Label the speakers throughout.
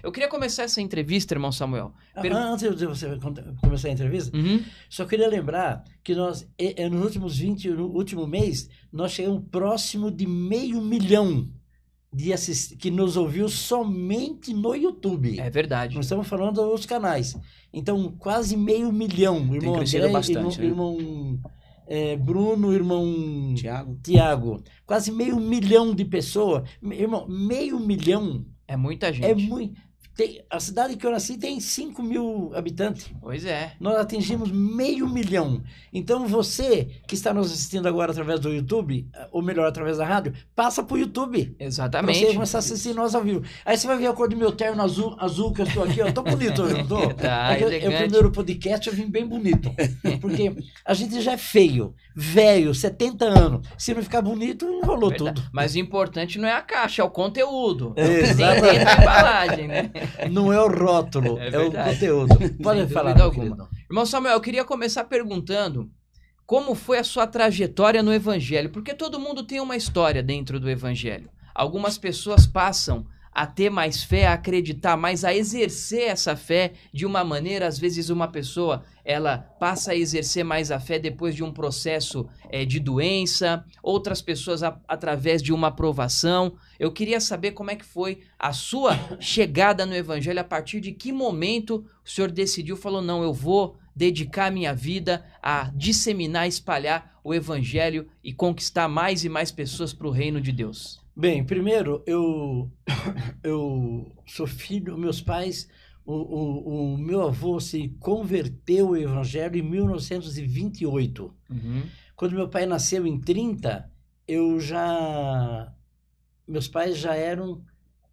Speaker 1: Eu queria começar essa entrevista, irmão Samuel.
Speaker 2: Antes de você começar a entrevista, só queria lembrar que nós, no último mês, nós chegamos próximo de 500 mil que nos ouviu somente no YouTube.
Speaker 1: É verdade.
Speaker 2: Nós estamos falando dos canais. Então, quase 500 mil. Irmão André,
Speaker 1: bastante,
Speaker 2: irmão Bruno, irmão Tiago. Quase 500 mil de pessoas. Irmão, 500 mil...
Speaker 1: É muita gente.
Speaker 2: É muito. A cidade que eu nasci tem 5 mil habitantes.
Speaker 1: Pois é.
Speaker 2: Nós atingimos 500 mil. Então você que está nos assistindo agora através do YouTube, ou melhor, através da rádio, passa pro YouTube.
Speaker 1: Exatamente.
Speaker 2: Pra você começar a assistir nós ao vivo. Aí você vai ver a cor do meu terno azul que eu estou aqui. Eu tô bonito, eu não tô?
Speaker 1: Tá,
Speaker 2: é o primeiro podcast, eu vim bem bonito. Porque a gente já é feio, velho, 70 anos. Se não ficar bonito, enrolou tudo.
Speaker 1: Mas o importante não é a caixa, é o conteúdo.
Speaker 2: Exatamente.
Speaker 1: Tem dentro da embalagem, né?
Speaker 2: Não é o rótulo, é o conteúdo. Pode falar,
Speaker 1: alguma. Irmão Samuel, eu queria começar perguntando como foi a sua trajetória no Evangelho, porque todo mundo tem uma história dentro do Evangelho. Algumas pessoas passam a ter mais fé, a acreditar mais, a exercer essa fé de uma maneira, às vezes uma pessoa, ela passa a exercer mais a fé depois de um processo de doença, outras pessoas através de uma aprovação. Eu queria saber como é que foi a sua chegada no Evangelho, a partir de que momento o senhor decidiu, falou, não, eu vou dedicar minha vida a disseminar, espalhar o Evangelho e conquistar mais e mais pessoas para o reino de Deus.
Speaker 2: Bem, primeiro, eu sou filho, meus pais, o meu avô se converteu ao Evangelho em 1928. Quando meu pai nasceu em 30, meus pais já eram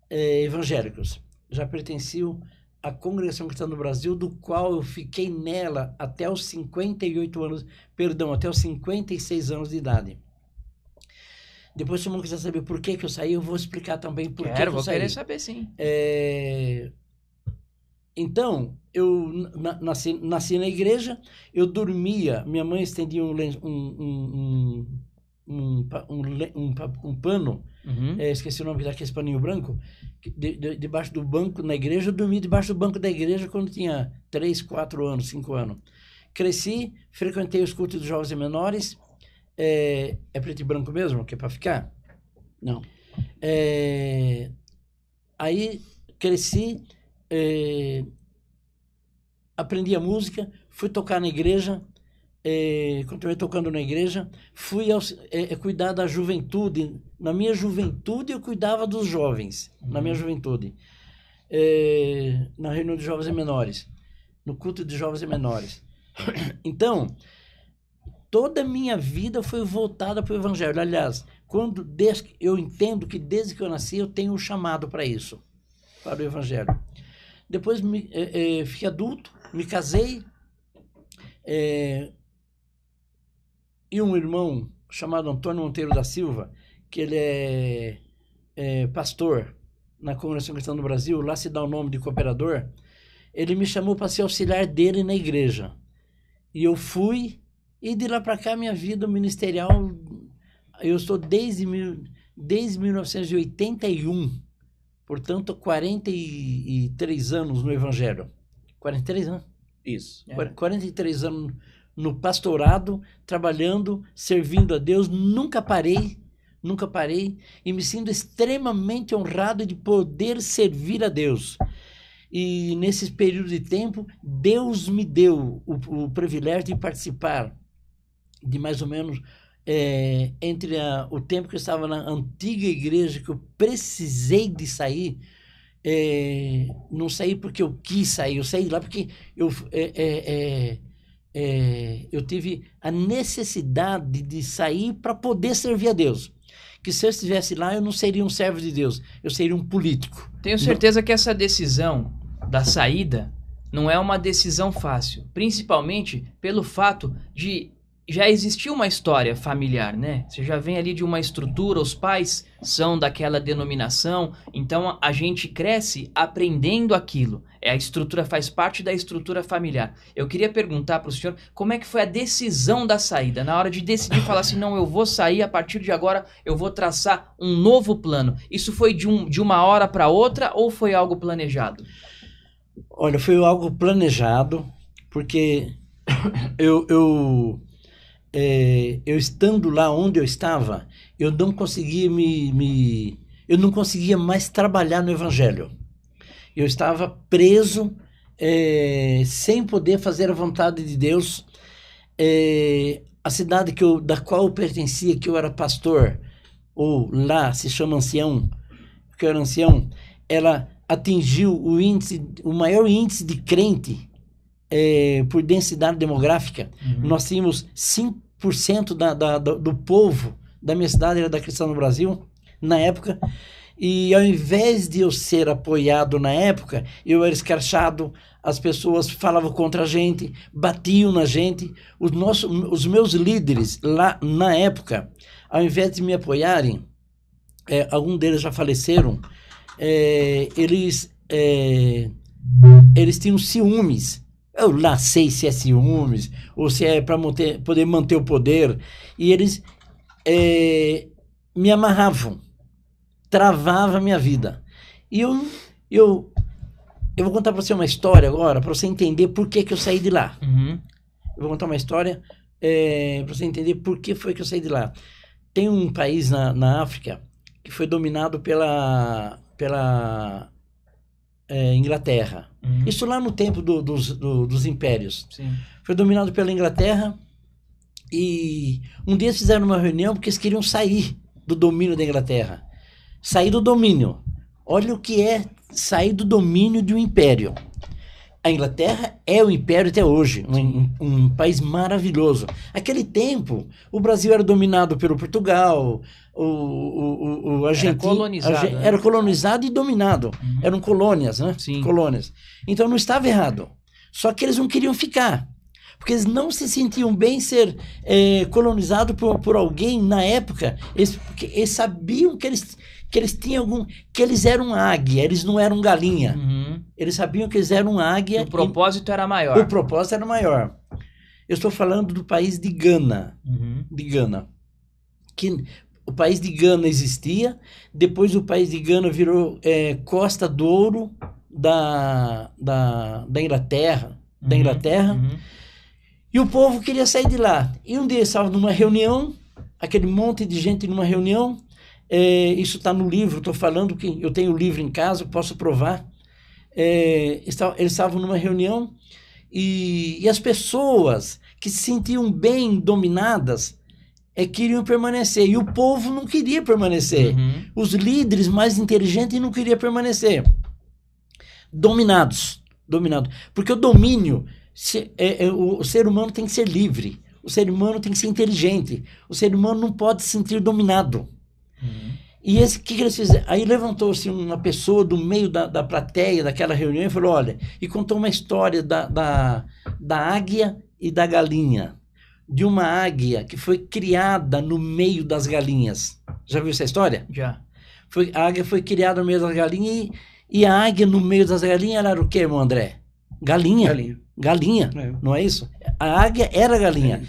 Speaker 2: evangélicos, já pertenciam à Congregação Cristã do Brasil, do qual eu fiquei nela até os 56 anos de idade. Depois, se o mundo quiser saber por que eu saí, eu vou explicar também por que eu saí.
Speaker 1: Vou querer saber, sim.
Speaker 2: Então, eu nasci na igreja, eu dormia, minha mãe estendia um pano, esqueci o nome daquele paninho branco, debaixo do banco na igreja. Eu dormia debaixo do banco da igreja quando tinha 3, 4 anos, 5 anos. Cresci, frequentei os cultos dos jovens e menores. É preto e branco mesmo, que é para ficar? Não. Aí cresci, aprendi a música, fui tocar na igreja, continuei tocando na igreja, fui cuidar da juventude. Na minha juventude eu cuidava dos jovens, na minha juventude, na reunião de jovens e menores, no culto de jovens e menores. Então, toda a minha vida foi voltada para o Evangelho. Aliás, eu entendo que desde que eu nasci eu tenho um chamado para isso, para o Evangelho. Depois fiquei adulto, me casei, e um irmão chamado Antônio Monteiro da Silva, que ele é pastor na Congregação Cristã do Brasil, lá se dá o nome de cooperador, ele me chamou para ser auxiliar dele na igreja. E eu fui, e de lá para cá minha vida ministerial, eu estou desde 1981, portanto 43 anos no Evangelho. 43 anos? Isso. 43 anos no pastorado, trabalhando, servindo a Deus, nunca parei, e me sinto extremamente honrado de poder servir a Deus. E nesse período de tempo, Deus me deu o privilégio de participar de mais ou menos, entre o tempo que eu estava na antiga igreja, que eu precisei de sair, não saí porque eu quis sair, eu saí lá porque eu tive a necessidade de sair para poder servir a Deus. Que se eu estivesse lá, eu não seria um servo de Deus, eu seria um político.
Speaker 1: Tenho certeza que essa decisão da saída não é uma decisão fácil, principalmente pelo fato de já existiu uma história familiar, né? Você já vem ali de uma estrutura, os pais são daquela denominação, então a gente cresce aprendendo aquilo. A estrutura faz parte da estrutura familiar. Eu queria perguntar para o senhor como é que foi a decisão da saída, na hora de decidir falar assim, não, eu vou sair, a partir de agora eu vou traçar um novo plano. Isso foi de uma hora para outra ou foi algo planejado?
Speaker 2: Olha, foi algo planejado, porque eu estando lá onde eu estava, eu não conseguia eu não conseguia mais trabalhar no Evangelho. Eu estava preso, sem poder fazer a vontade de Deus. A cidade da qual eu pertencia, que eu era pastor, ou lá se chama ancião, que eu era ancião, ela atingiu o maior índice de crente por densidade demográfica.
Speaker 1: Uhum.
Speaker 2: Nós tínhamos 5% do povo da minha cidade era da Cristã no Brasil, na época, e ao invés de eu ser apoiado na época, eu era escrachado, as pessoas falavam contra a gente, batiam na gente. Os meus líderes lá na época, ao invés de me apoiarem, alguns deles já faleceram, eles tinham ciúmes. Eu lá sei se é ciúmes ou se é para poder manter o poder. E eles me amarravam, travavam a minha vida. E eu vou contar para você uma história agora, para você entender por que eu saí de lá.
Speaker 1: Uhum.
Speaker 2: Eu vou contar uma história para você entender por que foi que eu saí de lá. Tem um país na África que foi dominado pela Inglaterra.
Speaker 1: Uhum.
Speaker 2: Isso lá no tempo dos impérios.
Speaker 1: Sim.
Speaker 2: Foi dominado pela Inglaterra e um dia eles fizeram uma reunião porque eles queriam sair do domínio da Inglaterra. Sair do domínio. Olha o que é sair do domínio de um império. A Inglaterra é o império até hoje, um país maravilhoso. Naquele tempo, o Brasil era dominado pelo Portugal, o Argentina...
Speaker 1: Era colonizado. Né?
Speaker 2: Era colonizado e dominado.
Speaker 1: Uhum.
Speaker 2: Eram colônias, né?
Speaker 1: Sim.
Speaker 2: Colônias. Então não estava errado. Só que eles não queriam ficar. Porque eles não se sentiam bem ser colonizados por alguém na época. Eles sabiam que eles tinham que eles eram águia, eles não eram galinha.
Speaker 1: Uhum.
Speaker 2: Eles sabiam que eles eram águia.
Speaker 1: O propósito era maior.
Speaker 2: O propósito era maior. Eu estou falando do país de Gana.
Speaker 1: Uhum.
Speaker 2: De Gana. Que o país de Gana existia, depois o país de Gana virou Costa do Ouro da Inglaterra. Da Inglaterra.
Speaker 1: Uhum.
Speaker 2: E o povo queria sair de lá. E um dia eles estavam numa reunião, aquele monte de gente numa reunião. Isso está no livro, estou falando que eu tenho o livro em casa, posso provar. Eles estavam numa reunião e as pessoas que se sentiam bem dominadas queriam permanecer. E o povo não queria permanecer.
Speaker 1: Uhum.
Speaker 2: Os líderes mais inteligentes não queriam permanecer. Dominados. Porque o domínio... o ser humano tem que ser livre, o ser humano tem que ser inteligente, o ser humano não pode se sentir dominado.
Speaker 1: Uhum.
Speaker 2: E o que eles fizeram? Aí levantou-se uma pessoa do meio da plateia daquela reunião e falou, olha, e contou uma história da águia e da galinha, de uma águia que foi criada no meio das galinhas. Já viu essa história?
Speaker 1: Já.
Speaker 2: A águia foi criada no meio das galinhas e a águia no meio das galinhas ela era o quê, irmão André? Galinha. Não é isso? A águia era galinha.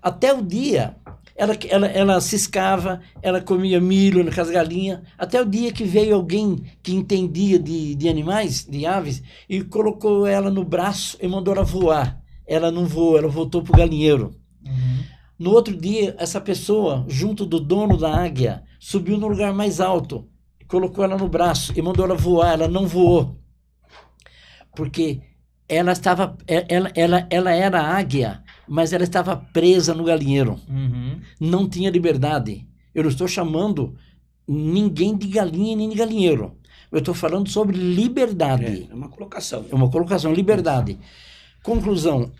Speaker 2: Até o dia, ela ciscava, ela comia milho com as galinhas, até o dia que veio alguém que entendia de animais, de aves, e colocou ela no braço e mandou ela voar. Ela não voou, ela voltou para o galinheiro.
Speaker 1: Uhum.
Speaker 2: No outro dia, essa pessoa, junto do dono da águia, subiu no lugar mais alto, colocou ela no braço e mandou ela voar. Ela não voou, porque... ela era águia, mas ela estava presa no galinheiro.
Speaker 1: Uhum.
Speaker 2: Não tinha liberdade. Eu não estou chamando ninguém de galinha nem de galinheiro. Eu estou falando sobre liberdade.
Speaker 3: É uma colocação.
Speaker 2: É uma colocação, liberdade. Conclusão.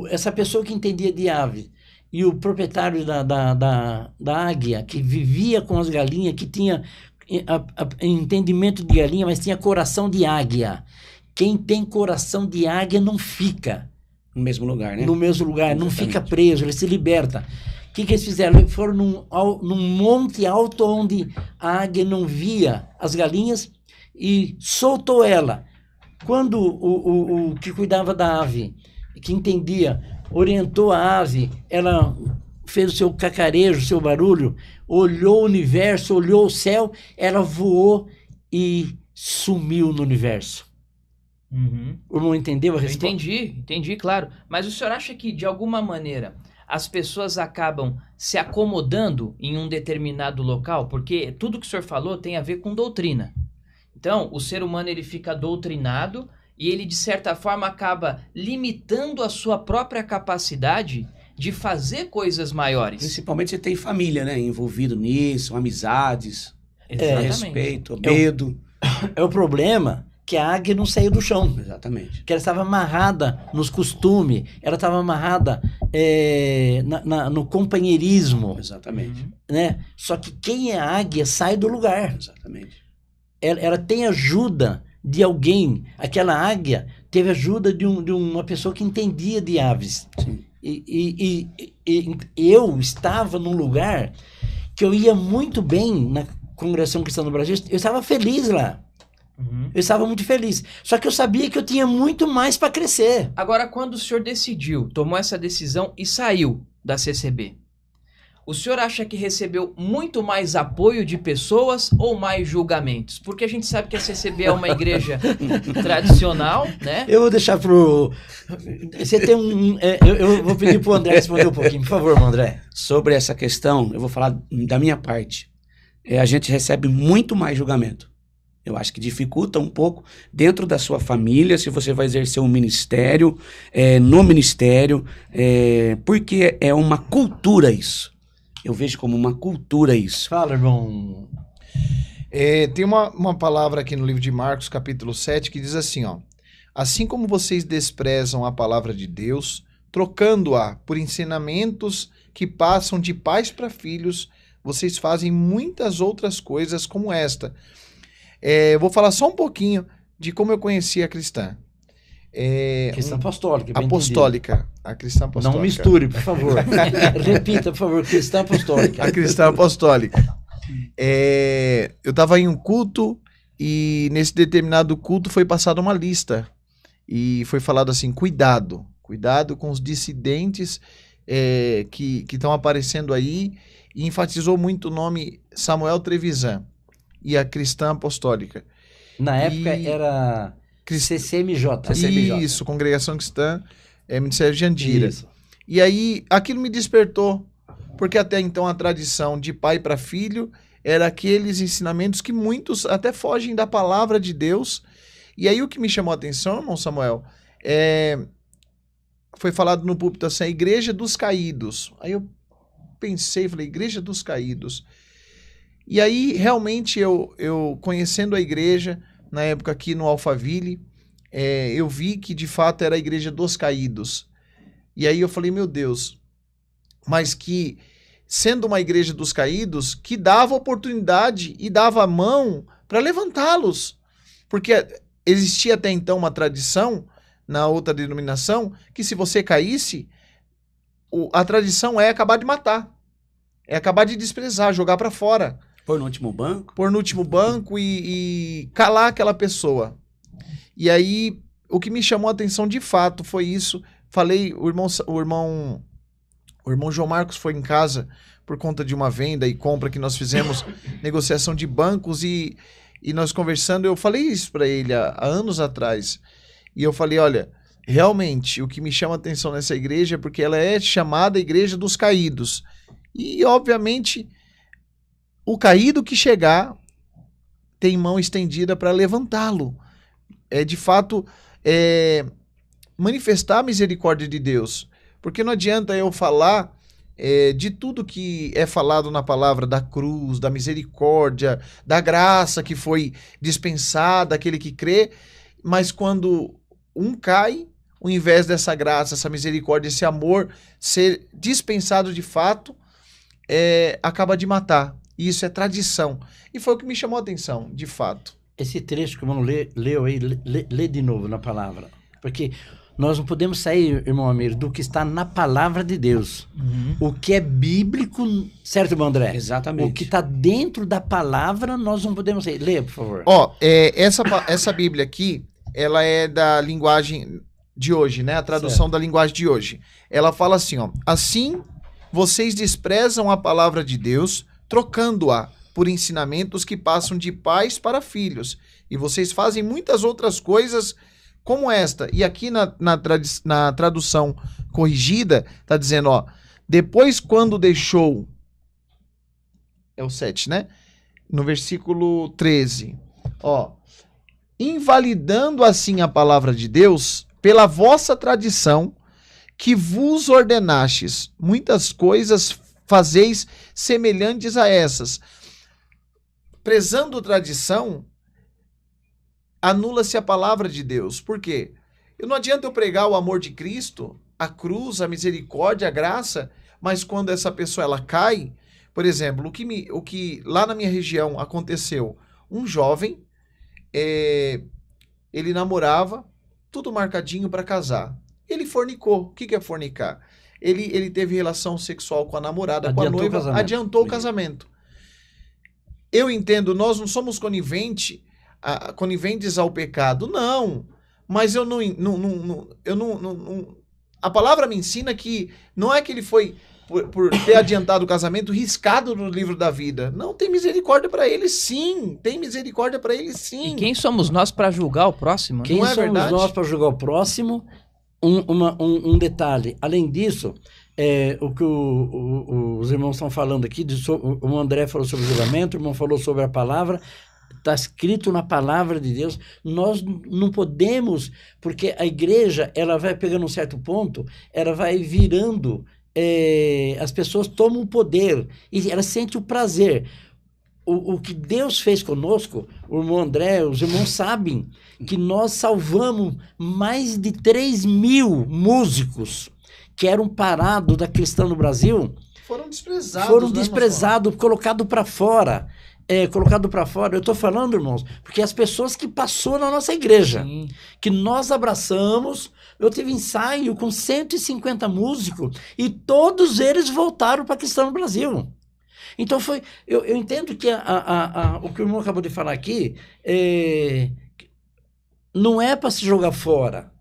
Speaker 2: Essa pessoa que entendia de ave e o proprietário da águia, que vivia com as galinhas, que tinha... entendimento de galinha, mas tinha coração de águia. Quem tem coração de águia não fica.
Speaker 3: No mesmo lugar, né?
Speaker 2: No mesmo lugar,
Speaker 3: Exatamente.
Speaker 2: não fica preso, ele se liberta. O que eles fizeram? Eles foram num monte alto onde a águia não via as galinhas e soltou ela. Quando o que cuidava da ave, que entendia, orientou a ave, ela fez o seu cacarejo, o seu barulho, olhou o universo, olhou o céu, ela voou e sumiu no universo.
Speaker 1: Uhum.
Speaker 2: O irmão entendeu a
Speaker 1: Eu
Speaker 2: resposta?
Speaker 1: entendi, claro. Mas o senhor acha que, de alguma maneira, as pessoas acabam se acomodando em um determinado local? Porque tudo que o senhor falou tem a ver com doutrina. Então, o ser humano ele fica doutrinado e ele, de certa forma, acaba limitando a sua própria capacidade de fazer coisas maiores.
Speaker 3: Principalmente você tem família, né? Envolvido nisso, amizades, respeito, medo.
Speaker 2: É o problema que a águia não saiu do chão.
Speaker 3: Exatamente.
Speaker 2: Que ela estava amarrada nos costumes, ela estava amarrada no companheirismo,
Speaker 3: Exatamente.
Speaker 2: né? Só que quem é águia sai do lugar.
Speaker 3: Exatamente.
Speaker 2: Ela tem ajuda de alguém. Aquela águia teve ajuda de uma pessoa que entendia de aves.
Speaker 3: Sim.
Speaker 2: E eu estava num lugar que eu ia muito bem na Congregação Cristã do Brasil. Eu estava feliz lá.
Speaker 1: Uhum.
Speaker 2: Eu estava muito feliz. Só que eu sabia que eu tinha muito mais para crescer.
Speaker 1: Agora, quando o senhor decidiu, tomou essa decisão e saiu da CCB, o senhor acha que recebeu muito mais apoio de pessoas ou mais julgamentos? Porque a gente sabe que a CCB é uma igreja tradicional, né?
Speaker 2: Eu vou deixar pro... Você tem eu vou pedir pro André responder um pouquinho. Por favor, André.
Speaker 3: Sobre essa questão, eu vou falar da minha parte. A gente recebe muito mais julgamento. Eu acho que dificulta um pouco dentro da sua família, se você vai exercer um ministério, no ministério, porque é uma cultura isso. Eu vejo como uma cultura isso.
Speaker 2: Fala, irmão.
Speaker 4: Tem uma palavra aqui no livro de Marcos, capítulo 7, que diz assim, ó: assim como vocês desprezam a palavra de Deus, trocando-a por ensinamentos que passam de pais para filhos, vocês fazem muitas outras coisas como esta. Eu vou falar só um pouquinho de como eu conheci a cristã.
Speaker 2: Cristã apostólica. bem
Speaker 4: Apostólica. A cristã
Speaker 2: entendido.
Speaker 4: apostólica.
Speaker 2: Não misture, por favor. Repita, por favor. Cristã apostólica.
Speaker 4: A cristã apostólica. Eu estava em um culto e nesse determinado culto foi passada uma lista. E foi falado assim, cuidado com os dissidentes que estão aparecendo aí. E enfatizou muito o nome Samuel Trevisan e a cristã apostólica.
Speaker 2: Na época era CCMJ.
Speaker 4: Isso, Congregação Cristã, Ministério de Andira.
Speaker 2: Isso.
Speaker 4: E aí, aquilo me despertou, porque até então a tradição de pai para filho era aqueles ensinamentos que muitos até fogem da palavra de Deus. E aí o que me chamou a atenção, irmão Samuel, foi falado no púlpito assim, a Igreja dos Caídos. Aí eu pensei, falei, Igreja dos Caídos. E aí, realmente, eu conhecendo a igreja, na época aqui no Alphaville, eu vi que, de fato, era a Igreja dos Caídos. E aí eu falei, meu Deus, mas que, sendo uma Igreja dos Caídos, que dava oportunidade e dava a mão para levantá-los. Porque existia até então uma tradição, na outra denominação, que se você caísse, a tradição é acabar de matar. É acabar de desprezar, jogar para fora.
Speaker 3: Pôr no último banco?
Speaker 4: Pôr no último banco e calar aquela pessoa. E aí, o que me chamou a atenção de fato foi isso. Falei, o irmão João Marcos foi em casa por conta de uma venda e compra que nós fizemos, negociação de bancos e nós conversando, eu falei isso para ele há anos atrás. E eu falei, olha, realmente, o que me chama a atenção nessa igreja é porque ela é chamada Igreja dos Caídos. E, obviamente, o caído que chegar tem mão estendida para levantá-lo. De fato, manifestar a misericórdia de Deus. Porque não adianta eu falar de tudo que é falado na palavra da cruz, da misericórdia, da graça que foi dispensada, aquele que crê, mas quando um cai, ao invés dessa graça, essa misericórdia, esse amor ser dispensado de fato, acaba de matar. E isso é tradição. E foi o que me chamou a atenção, de fato.
Speaker 2: Esse trecho que o irmão leu aí, lê de novo na palavra. Porque Nós não podemos sair, irmão Amir, do que está na palavra de Deus. O que é bíblico, certo, irmão André?
Speaker 3: Exatamente.
Speaker 2: O que está dentro da palavra, nós não podemos sair. Leia, por favor.
Speaker 4: Essa Bíblia aqui, ela é da linguagem de hoje, né? A tradução da linguagem de hoje. Ela fala assim, ó. Assim, vocês desprezam a palavra de Deus, trocando-a por ensinamentos que passam de pais para filhos. E vocês fazem muitas outras coisas como esta. E aqui na tradução corrigida, está dizendo, ó, depois quando deixou, é o 7, né? No versículo 13, ó, invalidando assim a palavra de Deus, pela vossa tradição, que vos ordenastes, muitas coisas fazeis semelhantes a essas. Prezando tradição, anula-se a palavra de Deus. Por quê? Não adianta eu pregar o amor de Cristo, a cruz, a misericórdia, a graça, mas quando essa pessoa ela cai, por exemplo, o que lá na minha região aconteceu, um jovem, ele namorava, tudo marcadinho para casar. Ele fornicou. O que é fornicar? Ele teve relação sexual com a namorada, com a noiva, adiantou o casamento. Eu entendo, nós não somos coniventes ao pecado, não. Mas eu não. A palavra me ensina que não é que ele foi, por ter adiantado o casamento, riscado no livro da vida. Não, tem misericórdia para ele, sim. Tem misericórdia para ele, sim.
Speaker 1: E quem somos nós para julgar o próximo?
Speaker 2: Quem somos nós para julgar o próximo? Um detalhe. Além disso, o que os irmãos estão falando aqui, o André falou sobre o julgamento, o irmão falou sobre a palavra, está escrito na palavra de Deus. Nós não podemos, porque a igreja, ela vai pegando um certo ponto, ela vai virando, as pessoas tomam o poder e ela sente o prazer. O que Deus fez conosco, o irmão André, os irmãos sabem que nós salvamos mais de 3.000 músicos que eram parados da cristã no Brasil.
Speaker 4: Foram desprezados.
Speaker 2: Foram desprezados, colocados para fora. Colocado para fora. Eu estou falando, irmãos, porque as pessoas que passou na nossa igreja, sim, que nós abraçamos, eu tive ensaio com 150 músicos e todos eles voltaram para a cristã no Brasil. Então eu entendo que o que o irmão acabou de falar aqui não é para se jogar fora.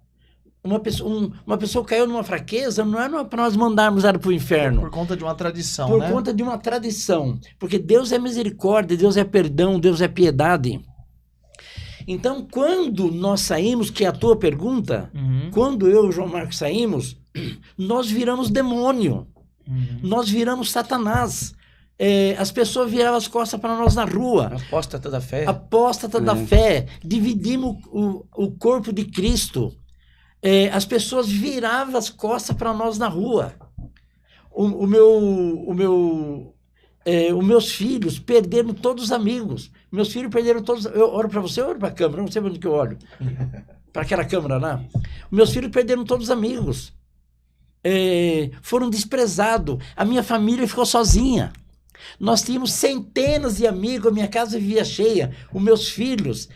Speaker 2: Uma pessoa caiu numa fraqueza, não é para nós mandarmos ela para o inferno.
Speaker 4: Por conta de uma tradição,
Speaker 2: Por conta de uma tradição. Porque Deus é misericórdia, Deus é perdão, Deus é piedade. Então, quando nós saímos, que é a tua pergunta, quando eu e o João Marcos saímos, nós viramos demônio. Nós viramos Satanás. As pessoas viravam as costas para nós na rua.
Speaker 3: Apóstata da fé.
Speaker 2: Apóstata da fé. Dividimos o corpo de Cristo. As pessoas viravam as costas para nós na rua. Os meus filhos perderam todos os amigos. Meus filhos perderam todos. Eu olho para você, eu olho para a câmera, não sei onde que eu olho. Para aquela câmera lá. Meus filhos perderam todos os amigos. Foram desprezados. A minha família ficou sozinha. Nós tínhamos centenas de amigos, a minha casa vivia cheia. Os meus filhos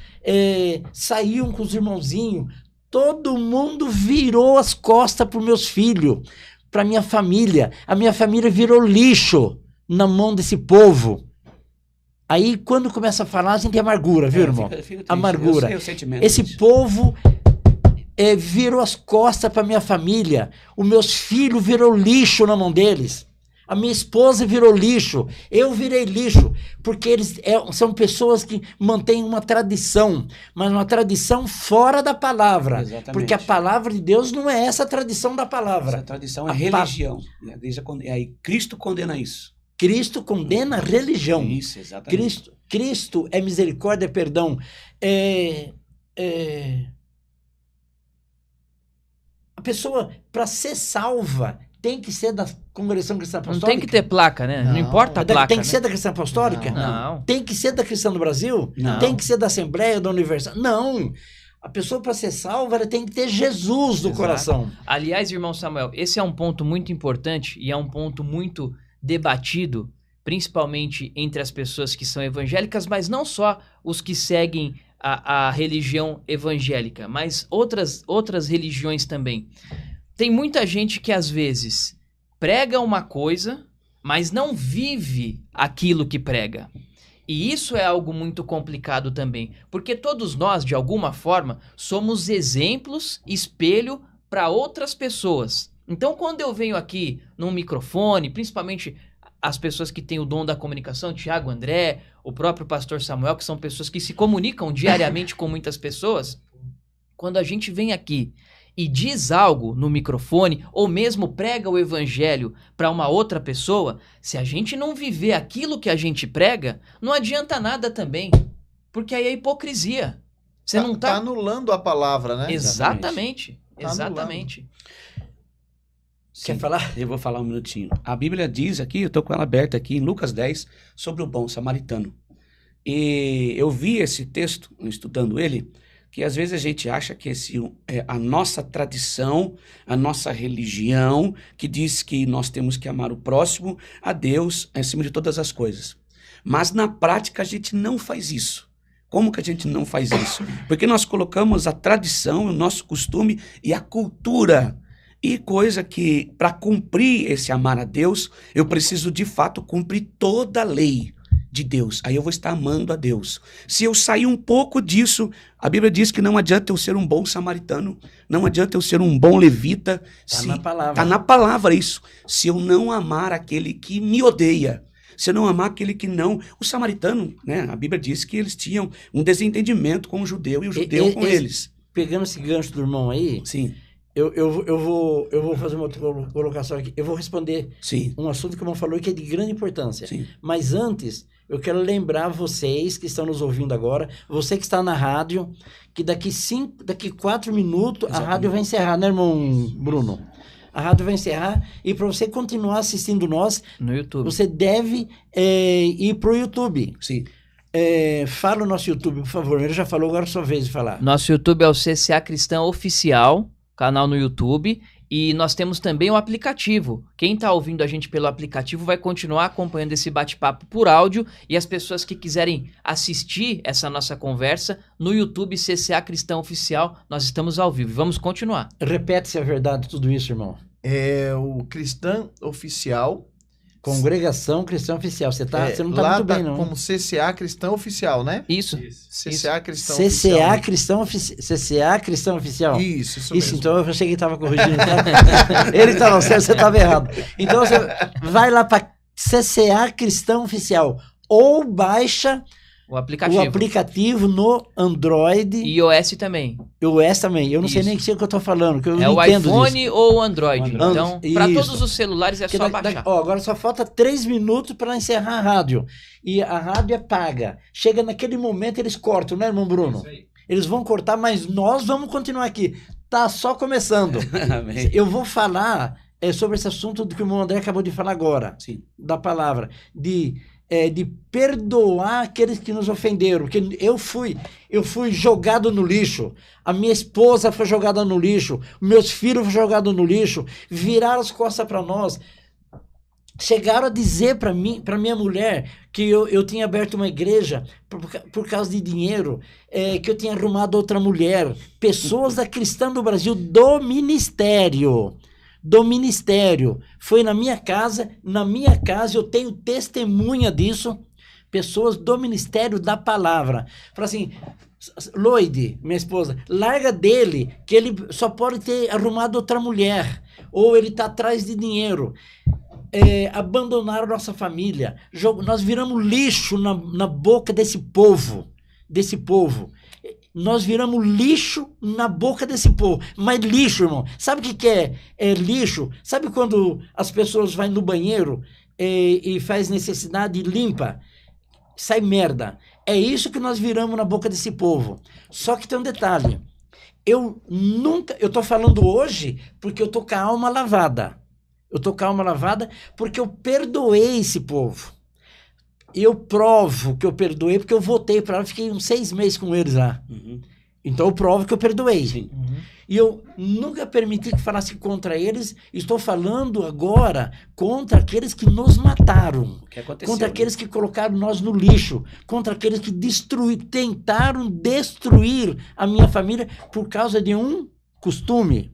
Speaker 2: saíam com os irmãozinhos. Todo mundo virou as costas para os meus filhos, para a minha família. A minha família virou lixo na mão desse povo. Aí, quando começa a falar, a gente tem amargura, viu, irmão? Fica amargura. Eu sei o sentimento disso. Povo virou as costas para minha família. Os meus filhos virou lixo na mão deles. A minha esposa virou lixo, eu virei lixo, porque eles são pessoas que mantêm uma tradição, mas uma tradição fora da palavra. Exatamente. Porque a palavra de Deus não é essa tradição da palavra. Essa
Speaker 3: tradição é religião. Aí Cristo condena isso.
Speaker 2: Cristo condena a religião.
Speaker 3: Isso, exatamente.
Speaker 2: Cristo é misericórdia, é perdão. A pessoa, para ser salva, tem que ser da Congregação Cristã Apostólica?
Speaker 1: Não tem que ter placa, né? Não importa a placa.
Speaker 2: Tem que ser da Cristã Apostólica?
Speaker 1: Não.
Speaker 2: Tem que ser da Cristã do Brasil?
Speaker 1: Não.
Speaker 2: Tem que ser da Assembleia, da Universal? Não. A pessoa, para ser salva, ela tem que ter Jesus no coração.
Speaker 1: Aliás, irmão Samuel, esse é um ponto muito importante e é um ponto muito debatido, principalmente entre as pessoas que são evangélicas, mas não só os que seguem a religião evangélica, mas outras religiões também. Tem muita gente que às vezes prega uma coisa, mas não vive aquilo que prega. E isso é algo muito complicado também, porque todos nós, de alguma forma, somos exemplos, espelho para outras pessoas. Então, quando eu venho aqui num microfone, principalmente as pessoas que têm o dom da comunicação, Tiago, André, o próprio pastor Samuel, que são pessoas que se comunicam diariamente com muitas pessoas, quando a gente vem aqui e diz algo no microfone, ou mesmo prega o evangelho para uma outra pessoa, se a gente não viver aquilo que a gente prega, não adianta nada também, porque aí é hipocrisia. Você não tá
Speaker 4: anulando a palavra, né?
Speaker 1: Exatamente.
Speaker 4: Tá
Speaker 1: Exatamente.
Speaker 3: Quer falar? Eu vou falar um minutinho. A Bíblia diz aqui, eu estou com ela aberta aqui, em Lucas 10, sobre o bom samaritano. E eu vi esse texto, estudando ele, que às vezes a gente acha que esse é a nossa tradição, a nossa religião, que diz que nós temos que amar o próximo, a Deus, acima de todas as coisas. Mas na prática a gente não faz isso. Como que a gente não faz isso? Porque nós colocamos a tradição, o nosso costume e a cultura. E coisa que, para cumprir esse amar a Deus, eu preciso de fato cumprir toda a lei de Deus. Aí eu vou estar amando a Deus. Se eu sair um pouco disso, a Bíblia diz que não adianta eu ser um bom samaritano, não adianta eu ser um bom levita.
Speaker 2: Está na palavra.
Speaker 3: Está na palavra isso. Se eu não amar aquele que me odeia, se eu não amar aquele que não... O samaritano, né? A Bíblia diz que eles tinham um desentendimento com o judeu e o judeu com eles.
Speaker 2: Pegando esse gancho do irmão aí...
Speaker 3: Sim.
Speaker 2: Eu vou fazer uma outra colocação aqui. Eu vou responder um assunto que o irmão falou que é de grande importância.
Speaker 3: Sim.
Speaker 2: Mas antes, eu quero lembrar vocês que estão nos ouvindo agora, você que está na rádio, que daqui 4 minutos a rádio vai encerrar, né, irmão Bruno? A rádio vai encerrar e para você continuar assistindo nós,
Speaker 1: no YouTube, você
Speaker 2: deve ir para o YouTube.
Speaker 3: Sim.
Speaker 2: Fala o nosso YouTube, por favor. Ele já falou, agora é a sua vez de falar.
Speaker 1: Nosso YouTube é o CCA Cristão Oficial, canal no YouTube, e nós temos também o aplicativo. Quem está ouvindo a gente pelo aplicativo vai continuar acompanhando esse bate-papo por áudio, e as pessoas que quiserem assistir essa nossa conversa no YouTube CCA Cristão Oficial, nós estamos ao vivo. Vamos continuar.
Speaker 2: Repete se é verdade tudo isso, irmão.
Speaker 4: É o Cristão Oficial.
Speaker 2: Congregação Cristã Oficial. Você não tá muito bem, não.
Speaker 4: Como CCA Cristão Oficial, né?
Speaker 1: Isso.
Speaker 4: CCA Cristão Oficial.
Speaker 2: CCA Cristão Oficial.
Speaker 4: Isso mesmo.
Speaker 2: Então eu achei que ele estava corrigindo. Ele estava certo, você estava errado. Então você vai lá para CCA Cristão Oficial ou baixa o aplicativo no Android.
Speaker 1: E iOS também.
Speaker 2: iOS também. Eu não sei nem o que eu estou falando. Que eu
Speaker 1: é
Speaker 2: não
Speaker 1: o iPhone disso. Ou o Android. Então, para
Speaker 2: isso.
Speaker 1: todos os celulares é só baixar.
Speaker 2: Agora só falta 3 minutos para encerrar a rádio. E a rádio é paga. Chega naquele momento, eles cortam, né, irmão Bruno? Isso aí. Eles vão cortar, mas nós vamos continuar aqui. Tá só começando. Eu vou falar sobre esse assunto do que o irmão André acabou de falar agora.
Speaker 3: Sim.
Speaker 2: Da palavra. De perdoar aqueles que nos ofenderam, porque eu fui jogado no lixo, a minha esposa foi jogada no lixo, meus filhos foram jogados no lixo, viraram as costas para nós, chegaram a dizer para minha mulher que eu tinha aberto uma igreja por causa de dinheiro, que eu tinha arrumado outra mulher, pessoas da Cristã do Brasil do ministério, foi na minha casa eu tenho testemunha disso, pessoas do ministério da palavra, fala assim, Lloyd, minha esposa, larga dele, que ele só pode ter arrumado outra mulher, ou ele está atrás de dinheiro, abandonaram nossa família, nós viramos lixo na boca desse povo, nós viramos lixo na boca desse povo. Mas lixo, irmão. Sabe o que é lixo? Sabe quando as pessoas vão no banheiro e faz necessidade e limpa? Sai merda. É isso que nós viramos na boca desse povo. Só que tem um detalhe. Eu tô falando hoje porque eu tô com a alma lavada. Porque eu perdoei esse povo. Eu provo que eu perdoei porque eu voltei para lá, fiquei uns 6 meses com eles lá. Uhum. Então eu provo que eu perdoei.
Speaker 3: Sim.
Speaker 2: Uhum. E eu nunca permiti que falasse contra eles. Estou falando agora contra aqueles que nos mataram.
Speaker 3: O que aconteceu,
Speaker 2: Contra aqueles que colocaram nós no lixo. Contra aqueles que tentaram destruir a minha família por causa de um costume.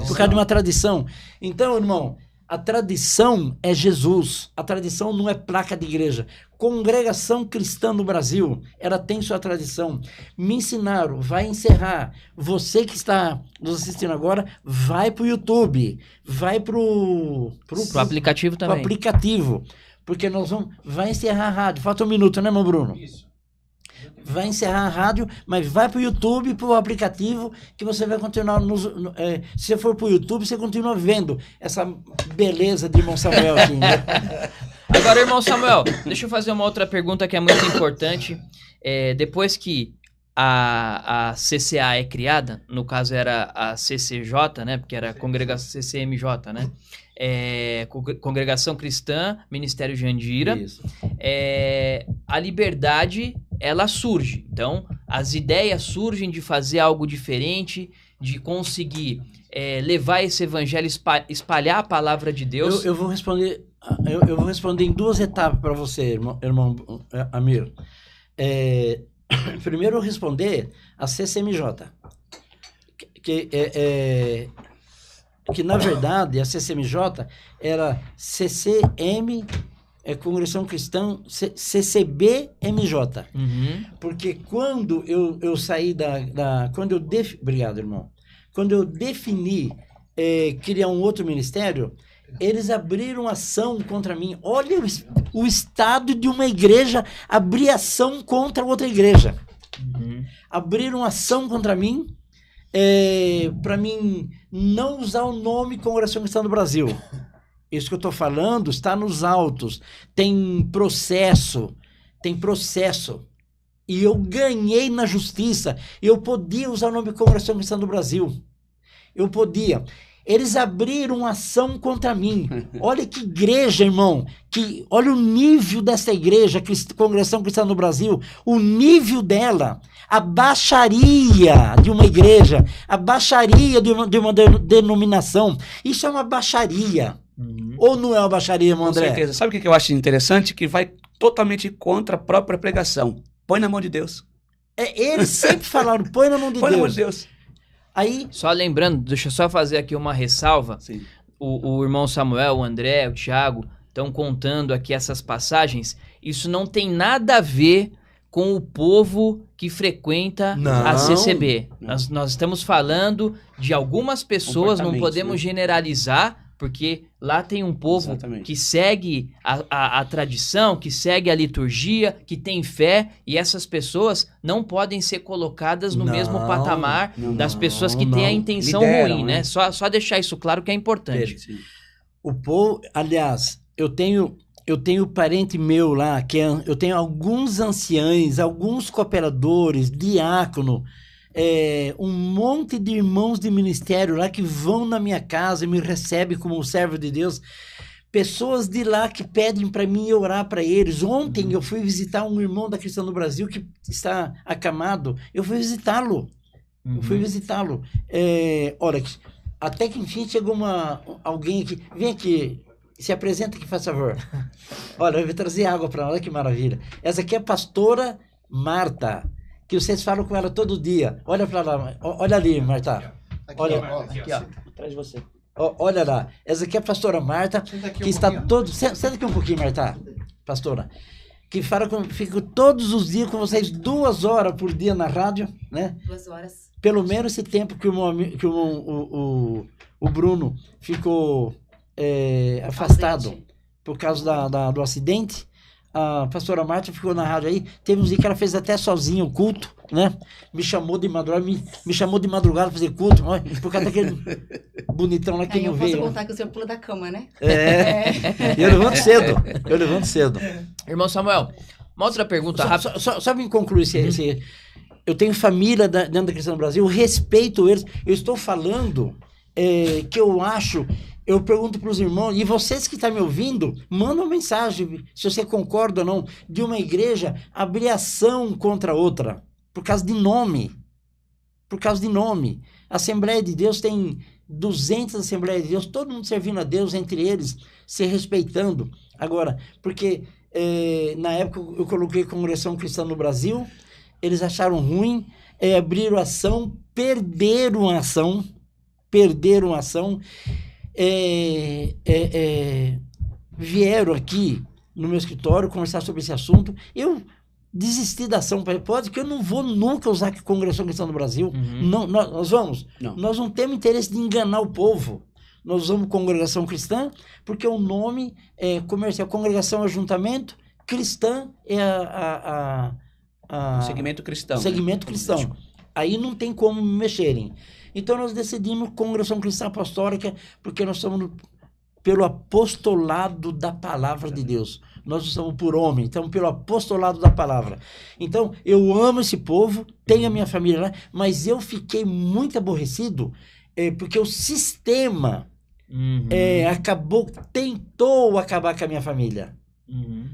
Speaker 2: Por causa de uma tradição. Então, irmão, a tradição é Jesus. A tradição não é placa de igreja. Congregação Cristã no Brasil, ela tem sua tradição. Me ensinaram, vai encerrar. Você que está nos assistindo agora, vai para o YouTube. Vai para o
Speaker 1: aplicativo também.
Speaker 2: Pro aplicativo. Porque vai encerrar a rádio. Falta um minuto, né, meu Bruno? Isso. Vai encerrar a rádio, mas vai para o YouTube, para o aplicativo, que você vai continuar. Se você for para o YouTube, você continua vendo essa beleza de irmão Samuel aqui, né?
Speaker 1: Agora, irmão Samuel, deixa eu fazer uma outra pergunta que é muito importante. Depois que a CCA é criada, no caso era a CCJ, né? Porque era a congregação CCMJ, né? Congregação Cristã, Ministério Jandira.
Speaker 2: Isso.
Speaker 1: A liberdade, ela surge. Então, as ideias surgem de fazer algo diferente, de conseguir levar esse evangelho, espalhar a palavra de Deus.
Speaker 2: Eu vou responder em duas etapas para você, irmão Amir. Primeiro eu responder a CCMJ, que na verdade a CCMJ era CCM, Congregação Cristã, CCBMJ. Porque quando eu saí obrigado, irmão. Quando eu defini criar um outro ministério, eles abriram ação contra mim. Olha o estado de uma igreja abrir ação contra outra igreja. Abriram ação contra mim, para mim não usar o nome Congregação Cristã do Brasil. Isso que eu estou falando está nos autos. Tem processo. E eu ganhei na justiça. Eu podia usar o nome Congregação Cristã do Brasil. Eu podia. Eles abriram ação contra mim. Olha que igreja, irmão. Olha o nível dessa igreja, Congregação Cristã no Brasil. O nível dela. A baixaria de uma igreja. A baixaria de uma denominação. Isso é uma baixaria. Ou não é uma baixaria, irmão André?
Speaker 3: Com certeza. Sabe o que eu acho interessante? Que vai totalmente contra a própria pregação. Põe na mão de Deus.
Speaker 2: Eles sempre falaram, põe na mão de Deus.
Speaker 3: Põe na mão de Deus.
Speaker 2: Aí,
Speaker 1: só lembrando, deixa eu só fazer aqui uma ressalva.
Speaker 3: Sim.
Speaker 1: O irmão Samuel, o André, o Thiago estão contando aqui essas passagens. Isso não tem nada a ver com o povo que frequenta a CCB. Nós estamos falando de algumas pessoas, não podemos generalizar, porque lá tem um povo que segue a tradição, que segue a liturgia, que tem fé, e essas pessoas não podem ser colocadas no mesmo patamar das pessoas que têm a intenção ruim, né? Só deixar isso claro que é importante.
Speaker 2: O povo, aliás, eu tenho parente meu lá, eu tenho alguns anciães, alguns cooperadores, diácono, um monte de irmãos de ministério lá que vão na minha casa e me recebem como um servo de Deus. Pessoas de lá que pedem para mim orar para eles. Ontem eu fui visitar um irmão da Cristã do Brasil que está acamado. Eu fui visitá-lo. Olha, até que enfim chegou alguém aqui. Vem aqui, se apresenta aqui, faz favor. Olha, eu vou trazer água para ela. Olha que maravilha. Essa aqui é a pastora Marta, que vocês falam com ela todo dia. Olha para lá, olha ali, Marta. Olha aqui, ó, atrás de você. Olha lá, essa aqui é a pastora Marta, que está todo... Senta aqui um pouquinho, Marta, pastora. Que fica todos os dias com vocês 2 horas por dia na rádio, né?
Speaker 5: 2 horas.
Speaker 2: Pelo menos esse tempo que o Bruno ficou afastado por causa do acidente. A pastora Marta ficou na rádio aí, teve uns dias que ela fez até sozinha o culto, né? Me chamou de madrugada pra fazer culto, por causa daquele bonitão lá que não veio.
Speaker 5: Eu posso contar que o senhor pula da cama, né?
Speaker 2: Eu levanto cedo.
Speaker 1: Irmão Samuel, uma outra pergunta rápida.
Speaker 2: Só me concluir eu tenho família dentro da Cristã do Brasil, eu respeito eles, eu estou falando que eu acho... Eu pergunto para os irmãos, e vocês que estão me ouvindo, manda uma mensagem, se você concorda ou não, de uma igreja abrir ação contra outra, por causa de nome. por causa de nome. A Assembleia de Deus tem 200 Assembleias de Deus, todo mundo servindo a Deus, entre eles, se respeitando. Agora, porque na época eu coloquei Congregação Cristã no Brasil, eles acharam ruim, abriram ação, perderam a ação, vieram aqui no meu escritório conversar sobre esse assunto. Eu desisti da ação, pode que eu não vou nunca usar a Congregação Cristã no Brasil. Não, nós vamos.
Speaker 3: Não.
Speaker 2: Nós não temos interesse de enganar o povo. Nós usamos Congregação Cristã porque o nome é comercial. Congregação Ajuntamento, Cristã é
Speaker 3: segmento cristão.
Speaker 2: Segmento cristão. Aí não tem como mexerem. Então nós decidimos Congregação Cristã Apostólica porque nós somos pelo apostolado da palavra de Deus. Nós não somos por homem, estamos pelo apostolado da palavra. Então, eu amo esse povo, tenho a minha família lá, mas eu fiquei muito aborrecido porque o sistema tentou acabar com a minha família.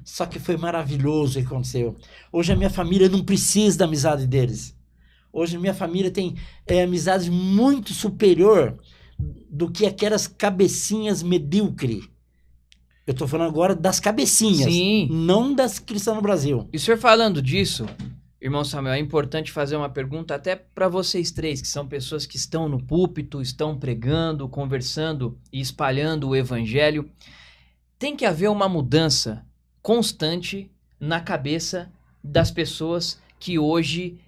Speaker 2: Só que foi maravilhoso o que aconteceu. Hoje a minha família não precisa da amizade deles. Hoje a minha família tem amizade muito superior do que aquelas cabecinhas medíocres. Eu estou falando agora das cabecinhas,
Speaker 1: Sim.
Speaker 2: Não das cristãs no Brasil.
Speaker 1: E o senhor falando disso, irmão Samuel, é importante fazer uma pergunta até para vocês três, que são pessoas que estão no púlpito, estão pregando, conversando e espalhando o evangelho. Tem que haver uma mudança constante na cabeça das pessoas que hoje